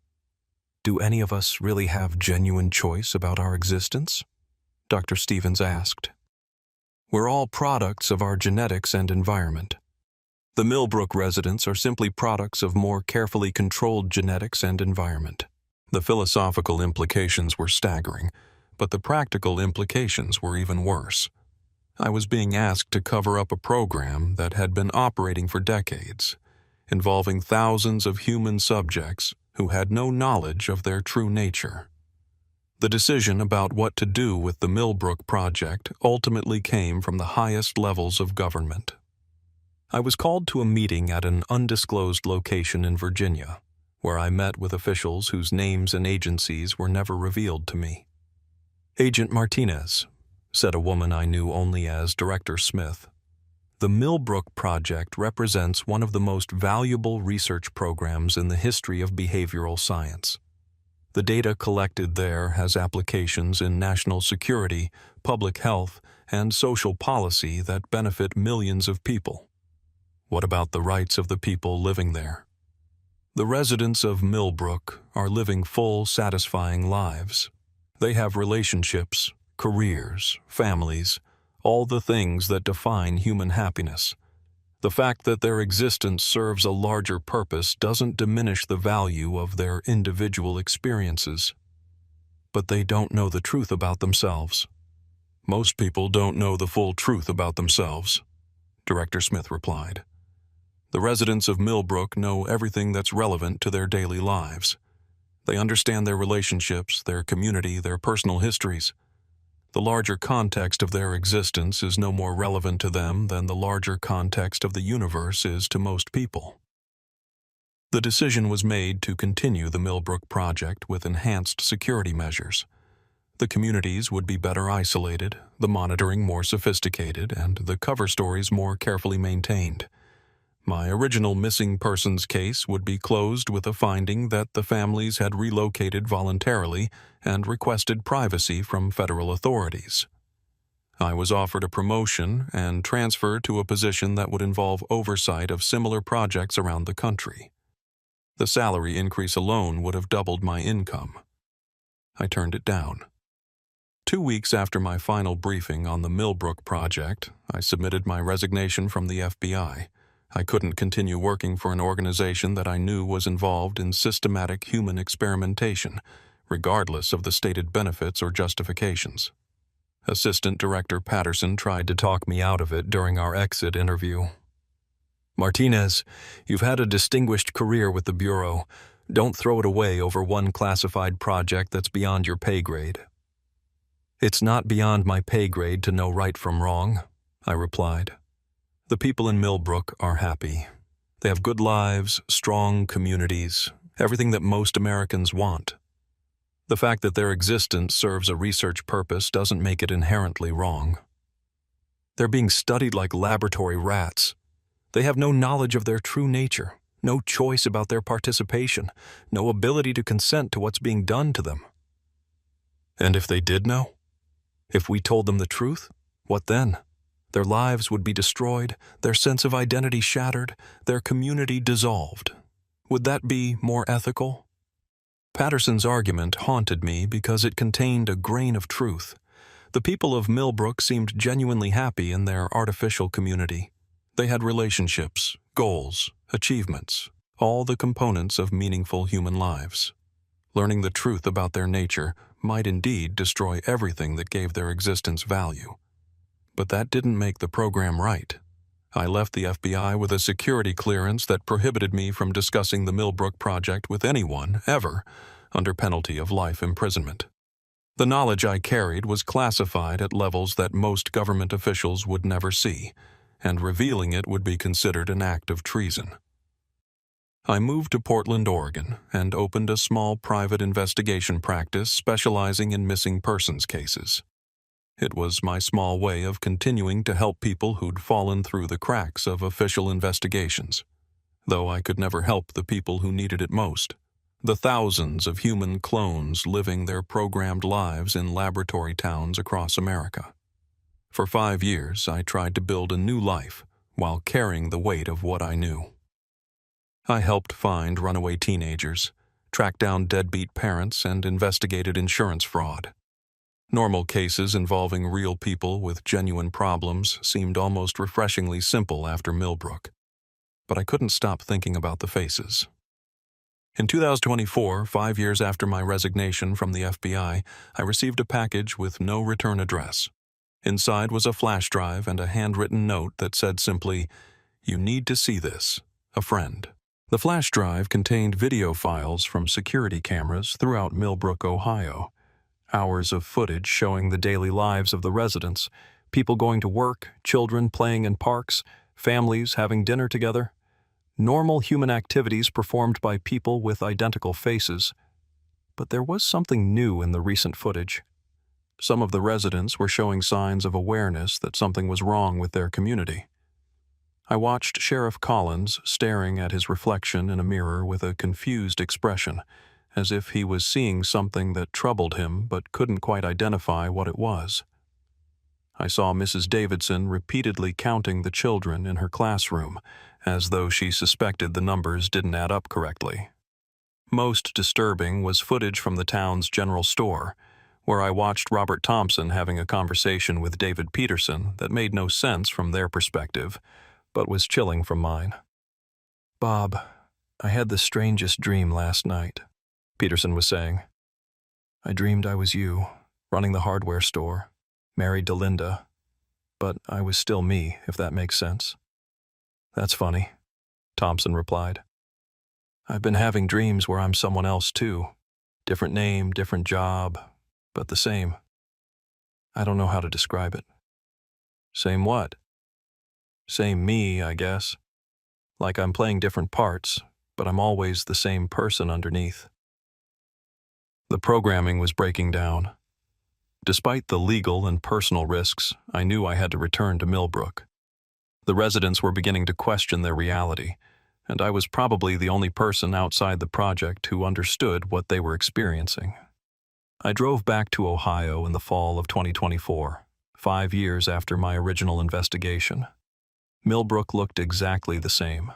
"Do any of us really have genuine choice about our existence?" Dr. Stevens asked. "We're all products of our genetics and environment. The Millbrook residents are simply products of more carefully controlled genetics and environment." The philosophical implications were staggering, but the practical implications were even worse. I was being asked to cover up a program that had been operating for decades, involving thousands of human subjects who had no knowledge of their true nature. The decision about what to do with the Millbrook project ultimately came from the highest levels of government. I was called to a meeting at an undisclosed location in Virginia, where I met with officials whose names and agencies were never revealed to me. "Agent Martinez," said a woman I knew only as Director Smith, "the Millbrook project represents one of the most valuable research programs in the history of behavioral science. The data collected there has applications in national security, public health, and social policy that benefit millions of people. What about the rights of the people living there? The residents of Millbrook are living full, satisfying lives. They have relationships, careers, families, all the things that define human happiness. The fact that their existence serves a larger purpose doesn't diminish the value of their individual experiences. But they don't know the truth about themselves." "Most people don't know the full truth about themselves," Director Smith replied. "The residents of Millbrook know everything that's relevant to their daily lives. They understand their relationships, their community, their personal histories. The larger context of their existence is no more relevant to them than the larger context of the universe is to most people." The decision was made to continue the Millbrook project with enhanced security measures. The communities would be better isolated, the monitoring more sophisticated, and the cover stories more carefully maintained. My original missing persons case would be closed with a finding that the families had relocated voluntarily and requested privacy from federal authorities. I was offered a promotion and transferred to a position that would involve oversight of similar projects around the country. The salary increase alone would have doubled my income. I turned it down. 2 weeks after my final briefing on the Millbrook project, I submitted my resignation from the FBI. I couldn't continue working for an organization that I knew was involved in systematic human experimentation, regardless of the stated benefits or justifications. Assistant Director Patterson tried to talk me out of it during our exit interview. "Martinez, you've had a distinguished career with the Bureau. Don't throw it away over one classified project that's beyond your pay grade." "It's not beyond my pay grade to know right from wrong," I replied. "The people in Millbrook are happy. They have good lives, strong communities, everything that most Americans want. The fact that their existence serves a research purpose doesn't make it inherently wrong. They're being studied like laboratory rats. They have no knowledge of their true nature, no choice about their participation, no ability to consent to what's being done to them. And if they did know? If we told them the truth, what then? Their lives would be destroyed, their sense of identity shattered, their community dissolved. Would that be more ethical?" Patterson's argument haunted me because it contained a grain of truth. The people of Millbrook seemed genuinely happy in their artificial community. They had relationships, goals, achievements, all the components of meaningful human lives. Learning the truth about their nature might indeed destroy everything that gave their existence value. But that didn't make the program right. I left the FBI with a security clearance that prohibited me from discussing the Millbrook project with anyone, ever, under penalty of life imprisonment. The knowledge I carried was classified at levels that most government officials would never see, and revealing it would be considered an act of treason. I moved to Portland, Oregon, and opened a small private investigation practice specializing in missing persons cases. It was my small way of continuing to help people who'd fallen through the cracks of official investigations, though I could never help the people who needed it most, the thousands of human clones living their programmed lives in laboratory towns across America. For 5 years, I tried to build a new life while carrying the weight of what I knew. I helped find runaway teenagers, tracked down deadbeat parents, and investigated insurance fraud. Normal cases involving real people with genuine problems seemed almost refreshingly simple after Millbrook, but I couldn't stop thinking about the faces. In 2024, 5 years after my resignation from the FBI, I received a package with no return address. Inside was a flash drive and a handwritten note that said simply, "You need to see this. A friend." The flash drive contained video files from security cameras throughout Millbrook, Ohio. Hours of footage showing the daily lives of the residents, people going to work, children playing in parks, families having dinner together. Normal human activities performed by people with identical faces. But there was something new in the recent footage. Some of the residents were showing signs of awareness that something was wrong with their community. I watched Sheriff Collins staring at his reflection in a mirror with a confused expression, as if he was seeing something that troubled him but couldn't quite identify what it was. I saw Mrs. Davidson repeatedly counting the children in her classroom, as though she suspected the numbers didn't add up correctly. Most disturbing was footage from the town's general store, where I watched Robert Thompson having a conversation with David Peterson that made no sense from their perspective, but was chilling from mine. "Bob, I had the strangest dream last night," Peterson was saying. "I dreamed I was you, running the hardware store, married to Linda, but I was still me, if that makes sense." "That's funny," Thompson replied. "I've been having dreams where I'm someone else too. Different name, different job, but the same. I don't know how to describe it." "Same what?" "Same me, I guess. Like I'm playing different parts, but I'm always the same person underneath. The programming was breaking down. Despite the legal and personal risks, I knew I had to return to Millbrook. The residents were beginning to question their reality, and I was probably the only person outside the project who understood what they were experiencing. I drove back to Ohio in the fall of 2024, 5 years after my original investigation. Millbrook looked exactly the same.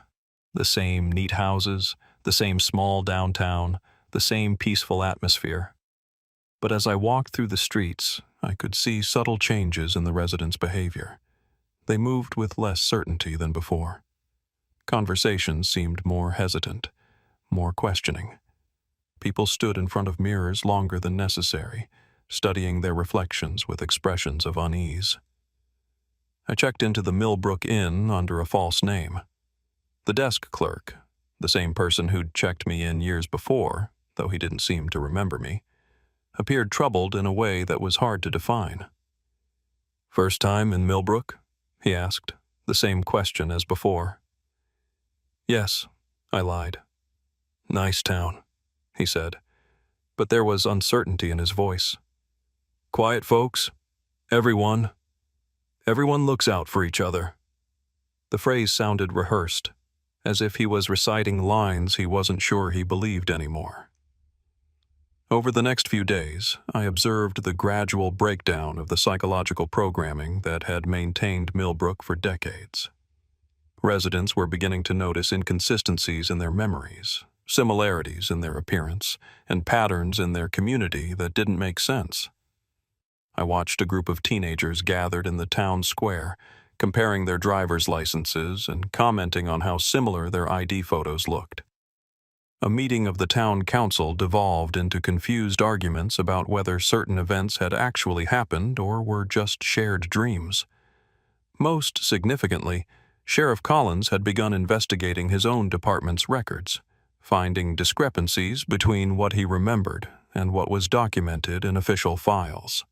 The same neat houses, the same small downtown, the same peaceful atmosphere. But as I walked through the streets, I could see subtle changes in the residents' behavior. They moved with less certainty than before. Conversations seemed more hesitant, more questioning. People stood in front of mirrors longer than necessary, studying their reflections with expressions of unease. I checked into the Millbrook Inn under a false name. The desk clerk, the same person who'd checked me in years before, though he didn't seem to remember me, appeared troubled in a way that was hard to define. "First time in Millbrook?" he asked, the same question as before. "Yes," I lied. "Nice town," he said, but there was uncertainty in his voice. "Quiet folks? Everyone looks out for each other." The phrase sounded rehearsed, as if he was reciting lines he wasn't sure he believed anymore. Over the next few days, I observed the gradual breakdown of the psychological programming that had maintained Millbrook for decades. Residents were beginning to notice inconsistencies in their memories, similarities in their appearance, and patterns in their community that didn't make sense. I watched a group of teenagers gathered in the town square, comparing their driver's licenses and commenting on how similar their ID photos looked. A meeting of the town council devolved into confused arguments about whether certain events had actually happened or were just shared dreams. Most significantly, Sheriff Collins had begun investigating his own department's records, finding discrepancies between what he remembered and what was documented in official files.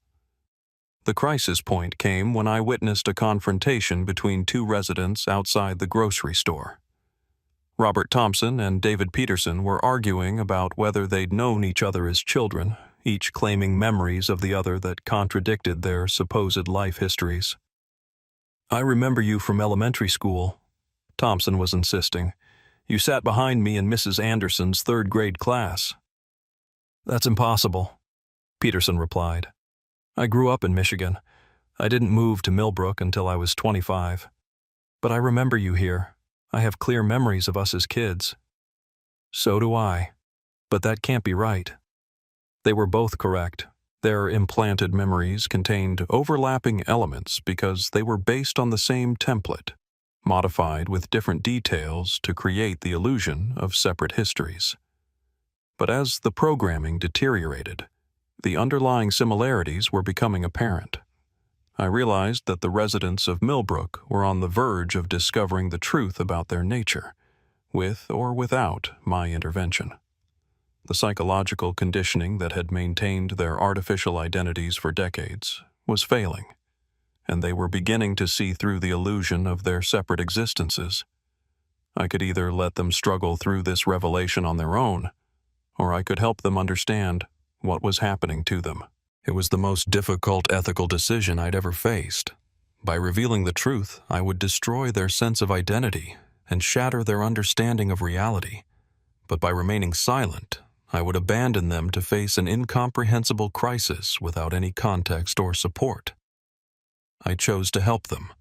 The crisis point came when I witnessed a confrontation between two residents outside the grocery store. Robert Thompson and David Peterson were arguing about whether they'd known each other as children, each claiming memories of the other that contradicted their supposed life histories. "I remember you from elementary school," Thompson was insisting. "You sat behind me in Mrs. Anderson's third-grade class." "That's impossible," Peterson replied. "I grew up in Michigan. I didn't move to Millbrook until I was 25. But I remember you here. I have clear memories of us as kids." "So do I. But that can't be right." They were both correct. Their implanted memories contained overlapping elements because they were based on the same template, modified with different details to create the illusion of separate histories. But as the programming deteriorated, the underlying similarities were becoming apparent. I realized that the residents of Millbrook were on the verge of discovering the truth about their nature, with or without my intervention. The psychological conditioning that had maintained their artificial identities for decades was failing, and they were beginning to see through the illusion of their separate existences. I could either let them struggle through this revelation on their own, or I could help them understand what was happening to them. It was the most difficult ethical decision I'd ever faced. By revealing the truth, I would destroy their sense of identity and shatter their understanding of reality. But by remaining silent, I would abandon them to face an incomprehensible crisis without any context or support. I chose to help them.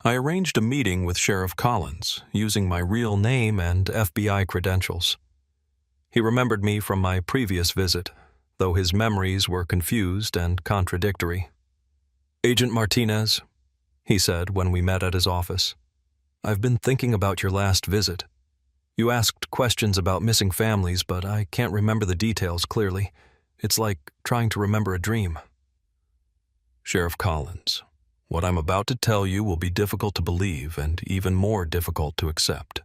I arranged a meeting with Sheriff Collins, using my real name and FBI credentials. He remembered me from my previous visit, though his memories were confused and contradictory. "Agent Martinez," he said when we met at his office, "I've been thinking about your last visit. You asked questions about missing families, but I can't remember the details clearly. It's like trying to remember a dream." "Sheriff Collins, what I'm about to tell you will be difficult to believe and even more difficult to accept.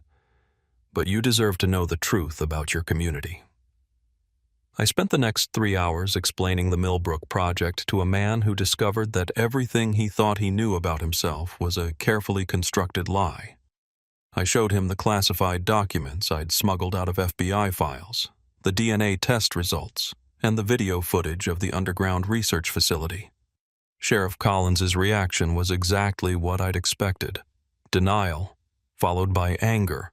But you deserve to know the truth about your community." I spent the next 3 hours explaining the Millbrook project to a man who discovered that everything he thought he knew about himself was a carefully constructed lie. I showed him the classified documents I'd smuggled out of FBI files, the DNA test results, and the video footage of the underground research facility. Sheriff Collins's reaction was exactly what I'd expected. Denial, followed by anger,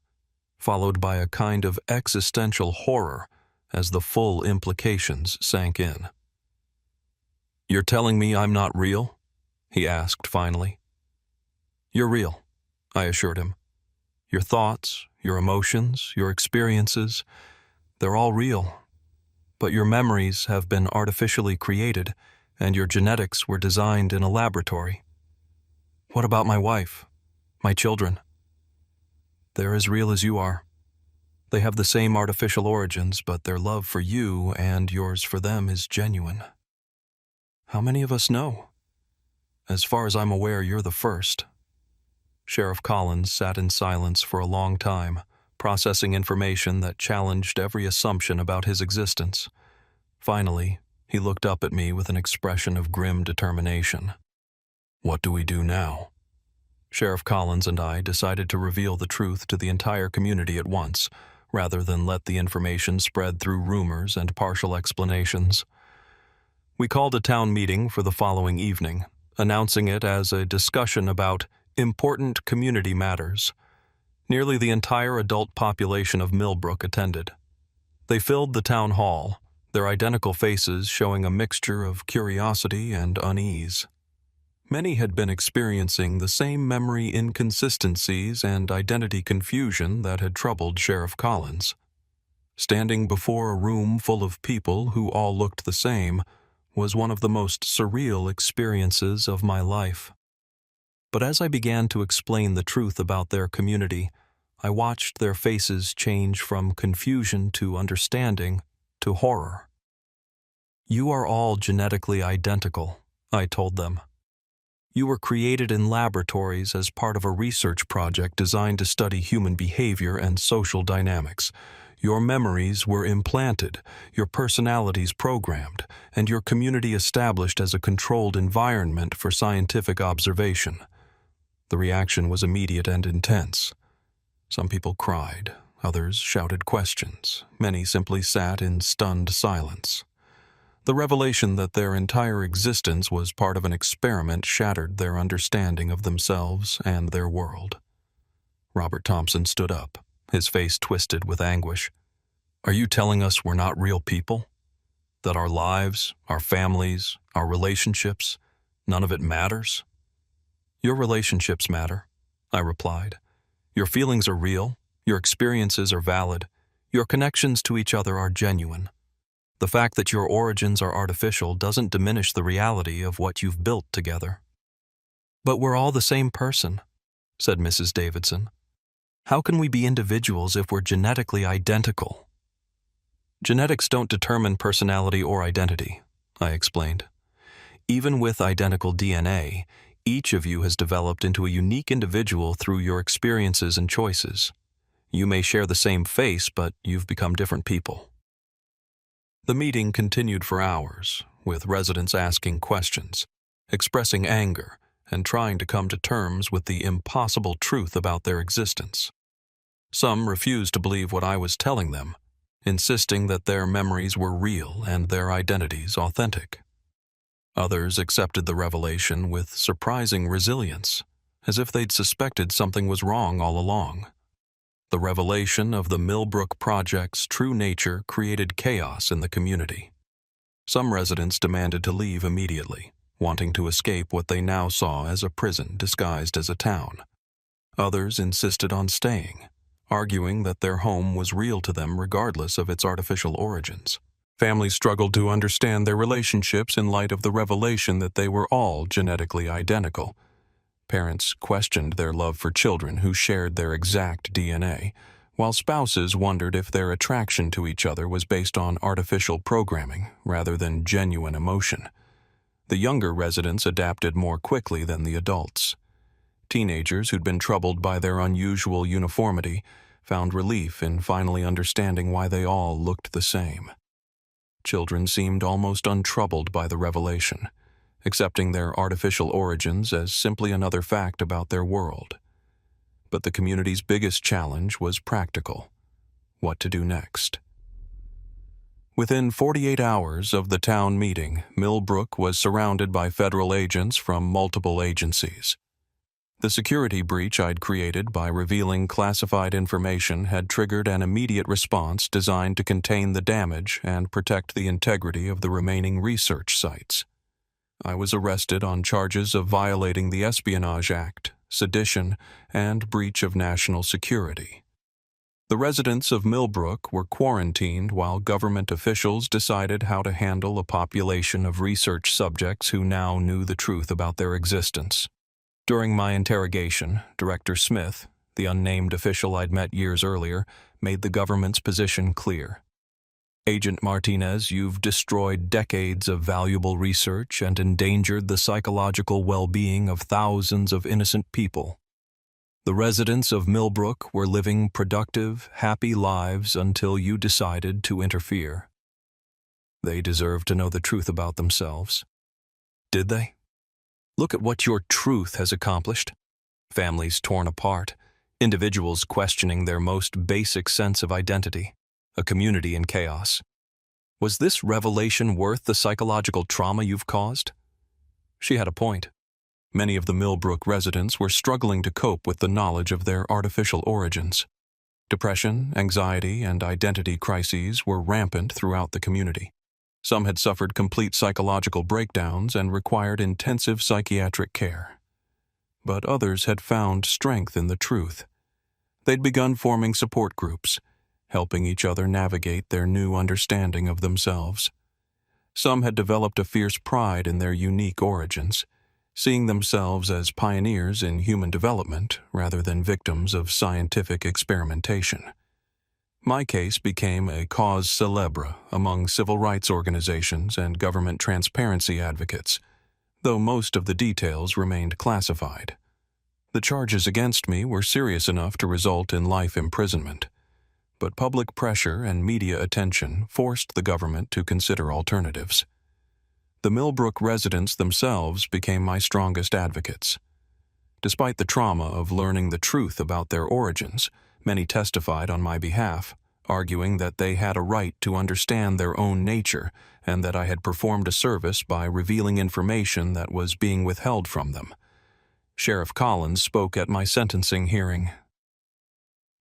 followed by a kind of existential horror as the full implications sank in. "You're telling me I'm not real?" he asked finally. "You're real," I assured him. "Your thoughts, your emotions, your experiences, they're all real. But your memories have been artificially created, and your genetics were designed in a laboratory. What about my wife, my children? They're as real as you are. They have the same artificial origins, but their love for you and yours for them is genuine. How many of us know? As far as I'm aware, you're the first." Sheriff Collins sat in silence for a long time, processing information that challenged every assumption about his existence. Finally, he looked up at me with an expression of grim determination. "What do we do now?" Sheriff Collins and I decided to reveal the truth to the entire community at once, rather than let the information spread through rumors and partial explanations. We called a town meeting for the following evening, announcing it as a discussion about important community matters. Nearly the entire adult population of Millbrook attended. They filled the town hall, their identical faces showing a mixture of curiosity and unease. Many had been experiencing the same memory inconsistencies and identity confusion that had troubled Sheriff Collins. Standing before a room full of people who all looked the same was one of the most surreal experiences of my life. But as I began to explain the truth about their community, I watched their faces change from confusion to understanding to horror. "You are all genetically identical," I told them. "You were created in laboratories as part of a research project designed to study human behavior and social dynamics. Your memories were implanted, your personalities programmed, and your community established as a controlled environment for scientific observation." The reaction was immediate and intense. Some people cried, others shouted questions, many simply sat in stunned silence. The revelation that their entire existence was part of an experiment shattered their understanding of themselves and their world. Robert Thompson stood up, his face twisted with anguish. "Are you telling us we're not real people? That our lives, our families, our relationships, none of it matters?" "Your relationships matter," I replied. "Your feelings are real, your experiences are valid, your connections to each other are genuine. The fact that your origins are artificial doesn't diminish the reality of what you've built together." "But we're all the same person," said Mrs. Davidson. "How can we be individuals if we're genetically identical?" "Genetics don't determine personality or identity," I explained. "Even with identical DNA, each of you has developed into a unique individual through your experiences and choices. You may share the same face, but you've become different people." The meeting continued for hours, with residents asking questions, expressing anger, and trying to come to terms with the impossible truth about their existence. Some refused to believe what I was telling them, insisting that their memories were real and their identities authentic. Others accepted the revelation with surprising resilience, as if they'd suspected something was wrong all along. The revelation of the Millbrook Project's true nature created chaos in the community. Some residents demanded to leave immediately, wanting to escape what they now saw as a prison disguised as a town. Others insisted on staying, arguing that their home was real to them regardless of its artificial origins. Families struggled to understand their relationships in light of the revelation that they were all genetically identical. Parents questioned their love for children who shared their exact DNA, while spouses wondered if their attraction to each other was based on artificial programming rather than genuine emotion. The younger residents adapted more quickly than the adults. Teenagers who'd been troubled by their unusual uniformity found relief in finally understanding why they all looked the same. Children seemed almost untroubled by the revelation, accepting their artificial origins as simply another fact about their world. But the community's biggest challenge was practical: what to do next. Within 48 hours of the town meeting, Millbrook was surrounded by federal agents from multiple agencies. The security breach I'd created by revealing classified information had triggered an immediate response designed to contain the damage and protect the integrity of the remaining research sites. I was arrested on charges of violating the Espionage Act, sedition, and breach of national security. The residents of Millbrook were quarantined while government officials decided how to handle a population of research subjects who now knew the truth about their existence. During my interrogation, Director Smith, the unnamed official I'd met years earlier, made the government's position clear. "Agent Martinez, you've destroyed decades of valuable research and endangered the psychological well-being of thousands of innocent people. The residents of Millbrook were living productive, happy lives until you decided to interfere. They deserve to know the truth about themselves." Did they? Look at what your truth has accomplished. Families torn apart, individuals questioning their most basic sense of identity, a community in chaos. Was this revelation worth the psychological trauma you've caused? She had a point. Many of the Millbrook residents were struggling to cope with the knowledge of their artificial origins. Depression, anxiety, and identity crises were rampant throughout the community. Some had suffered complete psychological breakdowns and required intensive psychiatric care. But others had found strength in the truth. They'd begun forming support groups, helping each other navigate their new understanding of themselves. Some had developed a fierce pride in their unique origins, seeing themselves as pioneers in human development rather than victims of scientific experimentation. My case became a cause célèbre among civil rights organizations and government transparency advocates, though most of the details remained classified. The charges against me were serious enough to result in life imprisonment, but public pressure and media attention forced the government to consider alternatives. The Millbrook residents themselves became my strongest advocates. Despite the trauma of learning the truth about their origins, many testified on my behalf, arguing that they had a right to understand their own nature and that I had performed a service by revealing information that was being withheld from them. Sheriff Collins spoke at my sentencing hearing.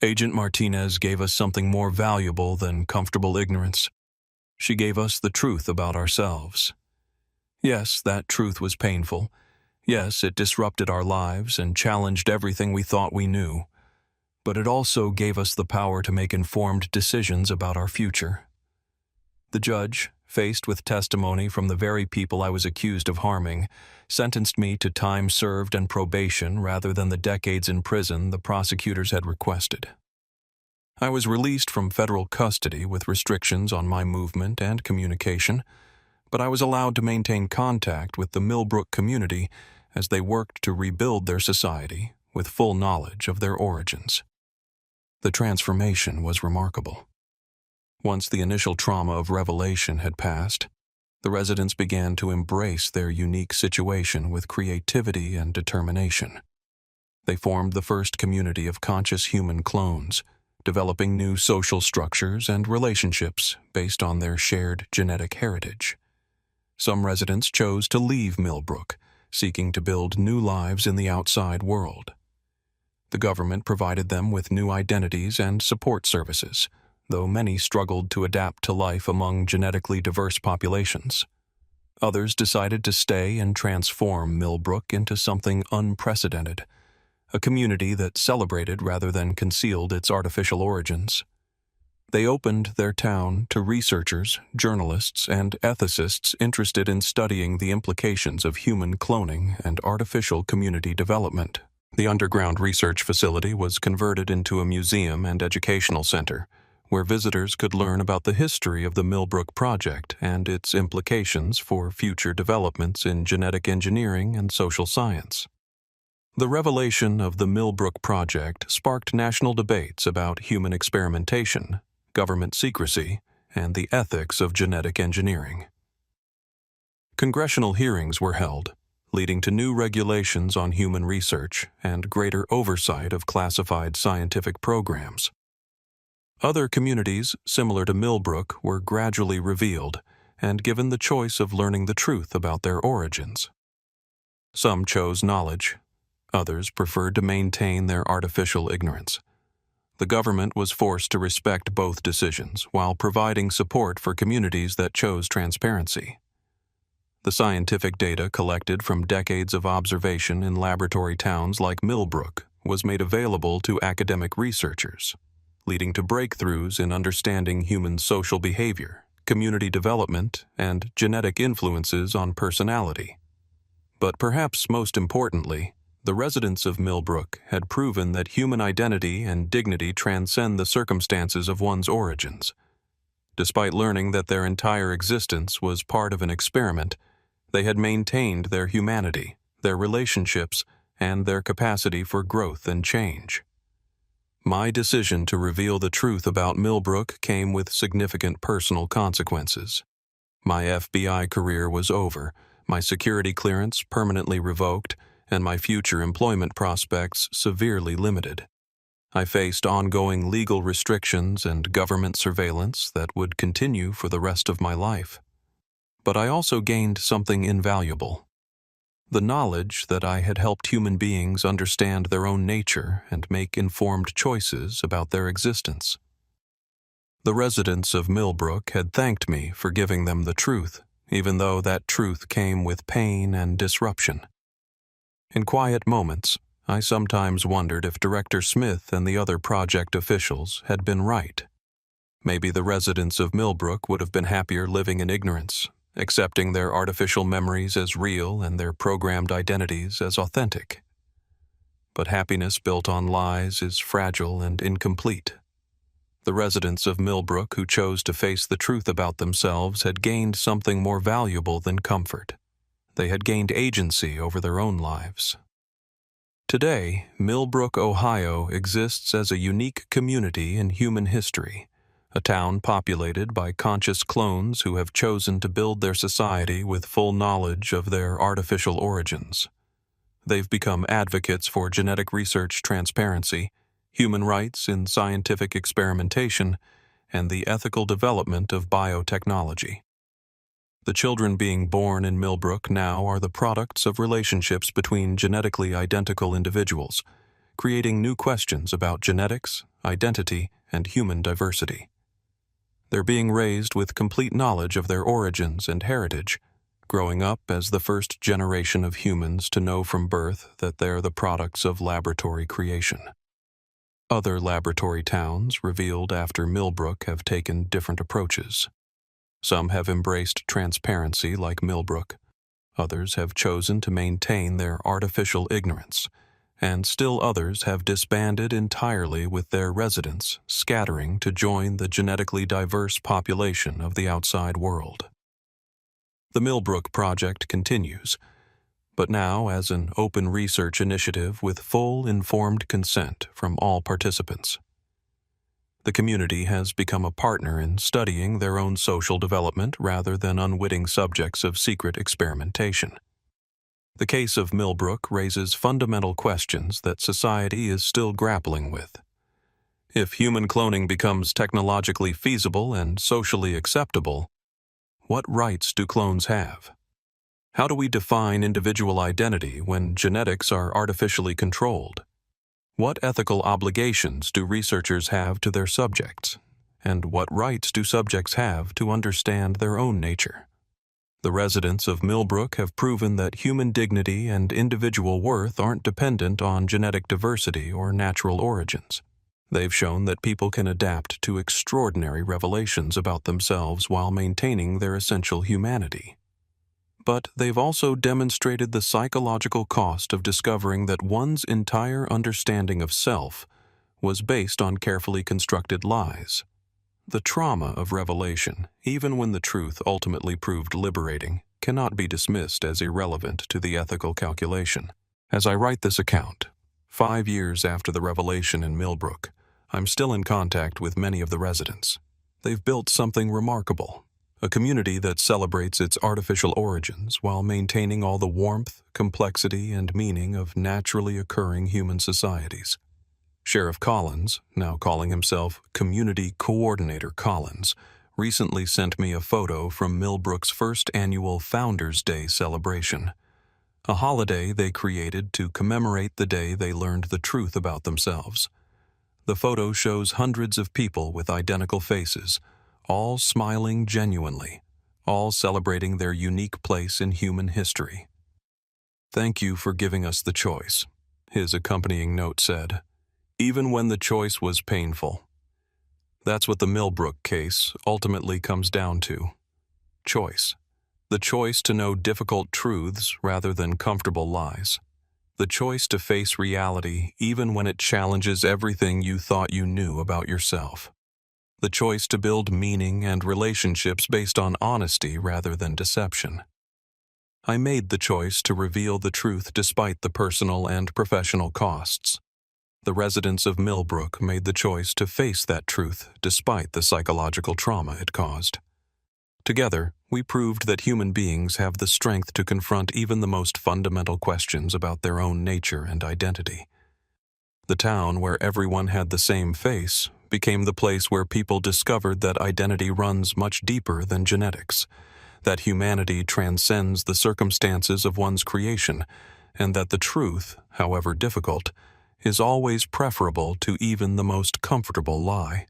"Agent Martinez gave us something more valuable than comfortable ignorance. She gave us the truth about ourselves. Yes, that truth was painful. Yes, it disrupted our lives and challenged everything we thought we knew. But it also gave us the power to make informed decisions about our future." The judge, faced with testimony from the very people I was accused of harming, sentenced me to time served and probation rather than the decades in prison the prosecutors had requested. I was released from federal custody with restrictions on my movement and communication, but I was allowed to maintain contact with the Millbrook community as they worked to rebuild their society with full knowledge of their origins. The transformation was remarkable. Once the initial trauma of revelation had passed, the residents began to embrace their unique situation with creativity and determination. They formed the first community of conscious human clones, developing new social structures and relationships based on their shared genetic heritage. Some residents chose to leave Millbrook, seeking to build new lives in the outside world. The government provided them with new identities and support services, though many struggled to adapt to life among genetically diverse populations. Others decided to stay and transform Millbrook into something unprecedented, a community that celebrated rather than concealed its artificial origins. They opened their town to researchers, journalists, and ethicists interested in studying the implications of human cloning and artificial community development. The underground research facility was converted into a museum and educational center, where visitors could learn about the history of the Millbrook Project and its implications for future developments in genetic engineering and social science. The revelation of the Millbrook Project sparked national debates about human experimentation, government secrecy, and the ethics of genetic engineering. Congressional hearings were held, leading to new regulations on human research and greater oversight of classified scientific programs. Other communities, similar to Millbrook, were gradually revealed and given the choice of learning the truth about their origins. Some chose knowledge. Others preferred to maintain their artificial ignorance. The government was forced to respect both decisions while providing support for communities that chose transparency. The scientific data collected from decades of observation in laboratory towns like Millbrook was made available to academic researchers, leading to breakthroughs in understanding human social behavior, community development, and genetic influences on personality. But perhaps most importantly, the residents of Millbrook had proven that human identity and dignity transcend the circumstances of one's origins. Despite learning that their entire existence was part of an experiment, they had maintained their humanity, their relationships, and their capacity for growth and change. My decision to reveal the truth about Millbrook came with significant personal consequences. My FBI career was over, my security clearance permanently revoked, and my future employment prospects severely limited. I faced ongoing legal restrictions and government surveillance that would continue for the rest of my life. But I also gained something invaluable: the knowledge that I had helped human beings understand their own nature and make informed choices about their existence. The residents of Millbrook had thanked me for giving them the truth, even though that truth came with pain and disruption. In quiet moments, I sometimes wondered if Director Smith and the other project officials had been right. Maybe the residents of Millbrook would have been happier living in ignorance, accepting their artificial memories as real and their programmed identities as authentic. But happiness built on lies is fragile and incomplete. The residents of Millbrook who chose to face the truth about themselves had gained something more valuable than comfort. They had gained agency over their own lives. Today, Millbrook, Ohio exists as a unique community in human history, a town populated by conscious clones who have chosen to build their society with full knowledge of their artificial origins. They've become advocates for genetic research transparency, human rights in scientific experimentation, and the ethical development of biotechnology. The children being born in Millbrook now are the products of relationships between genetically identical individuals, creating new questions about genetics, identity, and human diversity. They're being raised with complete knowledge of their origins and heritage, growing up as the first generation of humans to know from birth that they're the products of laboratory creation. Other laboratory towns revealed after Millbrook have taken different approaches. Some have embraced transparency like Millbrook. Others have chosen to maintain their artificial ignorance, and still others have disbanded entirely with their residents scattering to join the genetically diverse population of the outside world. The Millbrook project continues, but now as an open research initiative with full informed consent from all participants. The community has become a partner in studying their own social development rather than unwitting subjects of secret experimentation. The case of Millbrook raises fundamental questions that society is still grappling with. If human cloning becomes technologically feasible and socially acceptable, what rights do clones have? How do we define individual identity when genetics are artificially controlled? What ethical obligations do researchers have to their subjects? And what rights do subjects have to understand their own nature? The residents of Millbrook have proven that human dignity and individual worth aren't dependent on genetic diversity or natural origins. They've shown that people can adapt to extraordinary revelations about themselves while maintaining their essential humanity. But they've also demonstrated the psychological cost of discovering that one's entire understanding of self was based on carefully constructed lies. The trauma of revelation, even when the truth ultimately proved liberating, cannot be dismissed as irrelevant to the ethical calculation. As I write this account, 5 years after the revelation in Millbrook, I'm still in contact with many of the residents. They've built something remarkable, a community that celebrates its artificial origins while maintaining all the warmth, complexity, and meaning of naturally occurring human societies. Sheriff Collins, now calling himself Community Coordinator Collins, recently sent me a photo from Millbrook's first annual Founders' Day celebration, a holiday they created to commemorate the day they learned the truth about themselves. The photo shows hundreds of people with identical faces, all smiling genuinely, all celebrating their unique place in human history. "Thank you for giving us the choice," his accompanying note said, "even when the choice was painful." That's what the Millbrook case ultimately comes down to. Choice. The choice to know difficult truths rather than comfortable lies. The choice to face reality even when it challenges everything you thought you knew about yourself. The choice to build meaning and relationships based on honesty rather than deception. I made the choice to reveal the truth despite the personal and professional costs. The residents of Millbrook made the choice to face that truth despite the psychological trauma it caused. Together, we proved that human beings have the strength to confront even the most fundamental questions about their own nature and identity. The town where everyone had the same face became the place where people discovered that identity runs much deeper than genetics, that humanity transcends the circumstances of one's creation, and that the truth, however difficult, is always preferable to even the most comfortable lie.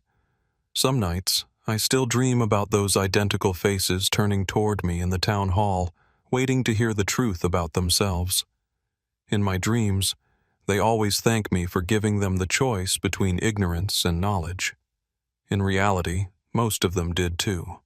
Some nights, I still dream about those identical faces turning toward me in the town hall, waiting to hear the truth about themselves. In my dreams, they always thank me for giving them the choice between ignorance and knowledge. In reality, most of them did too.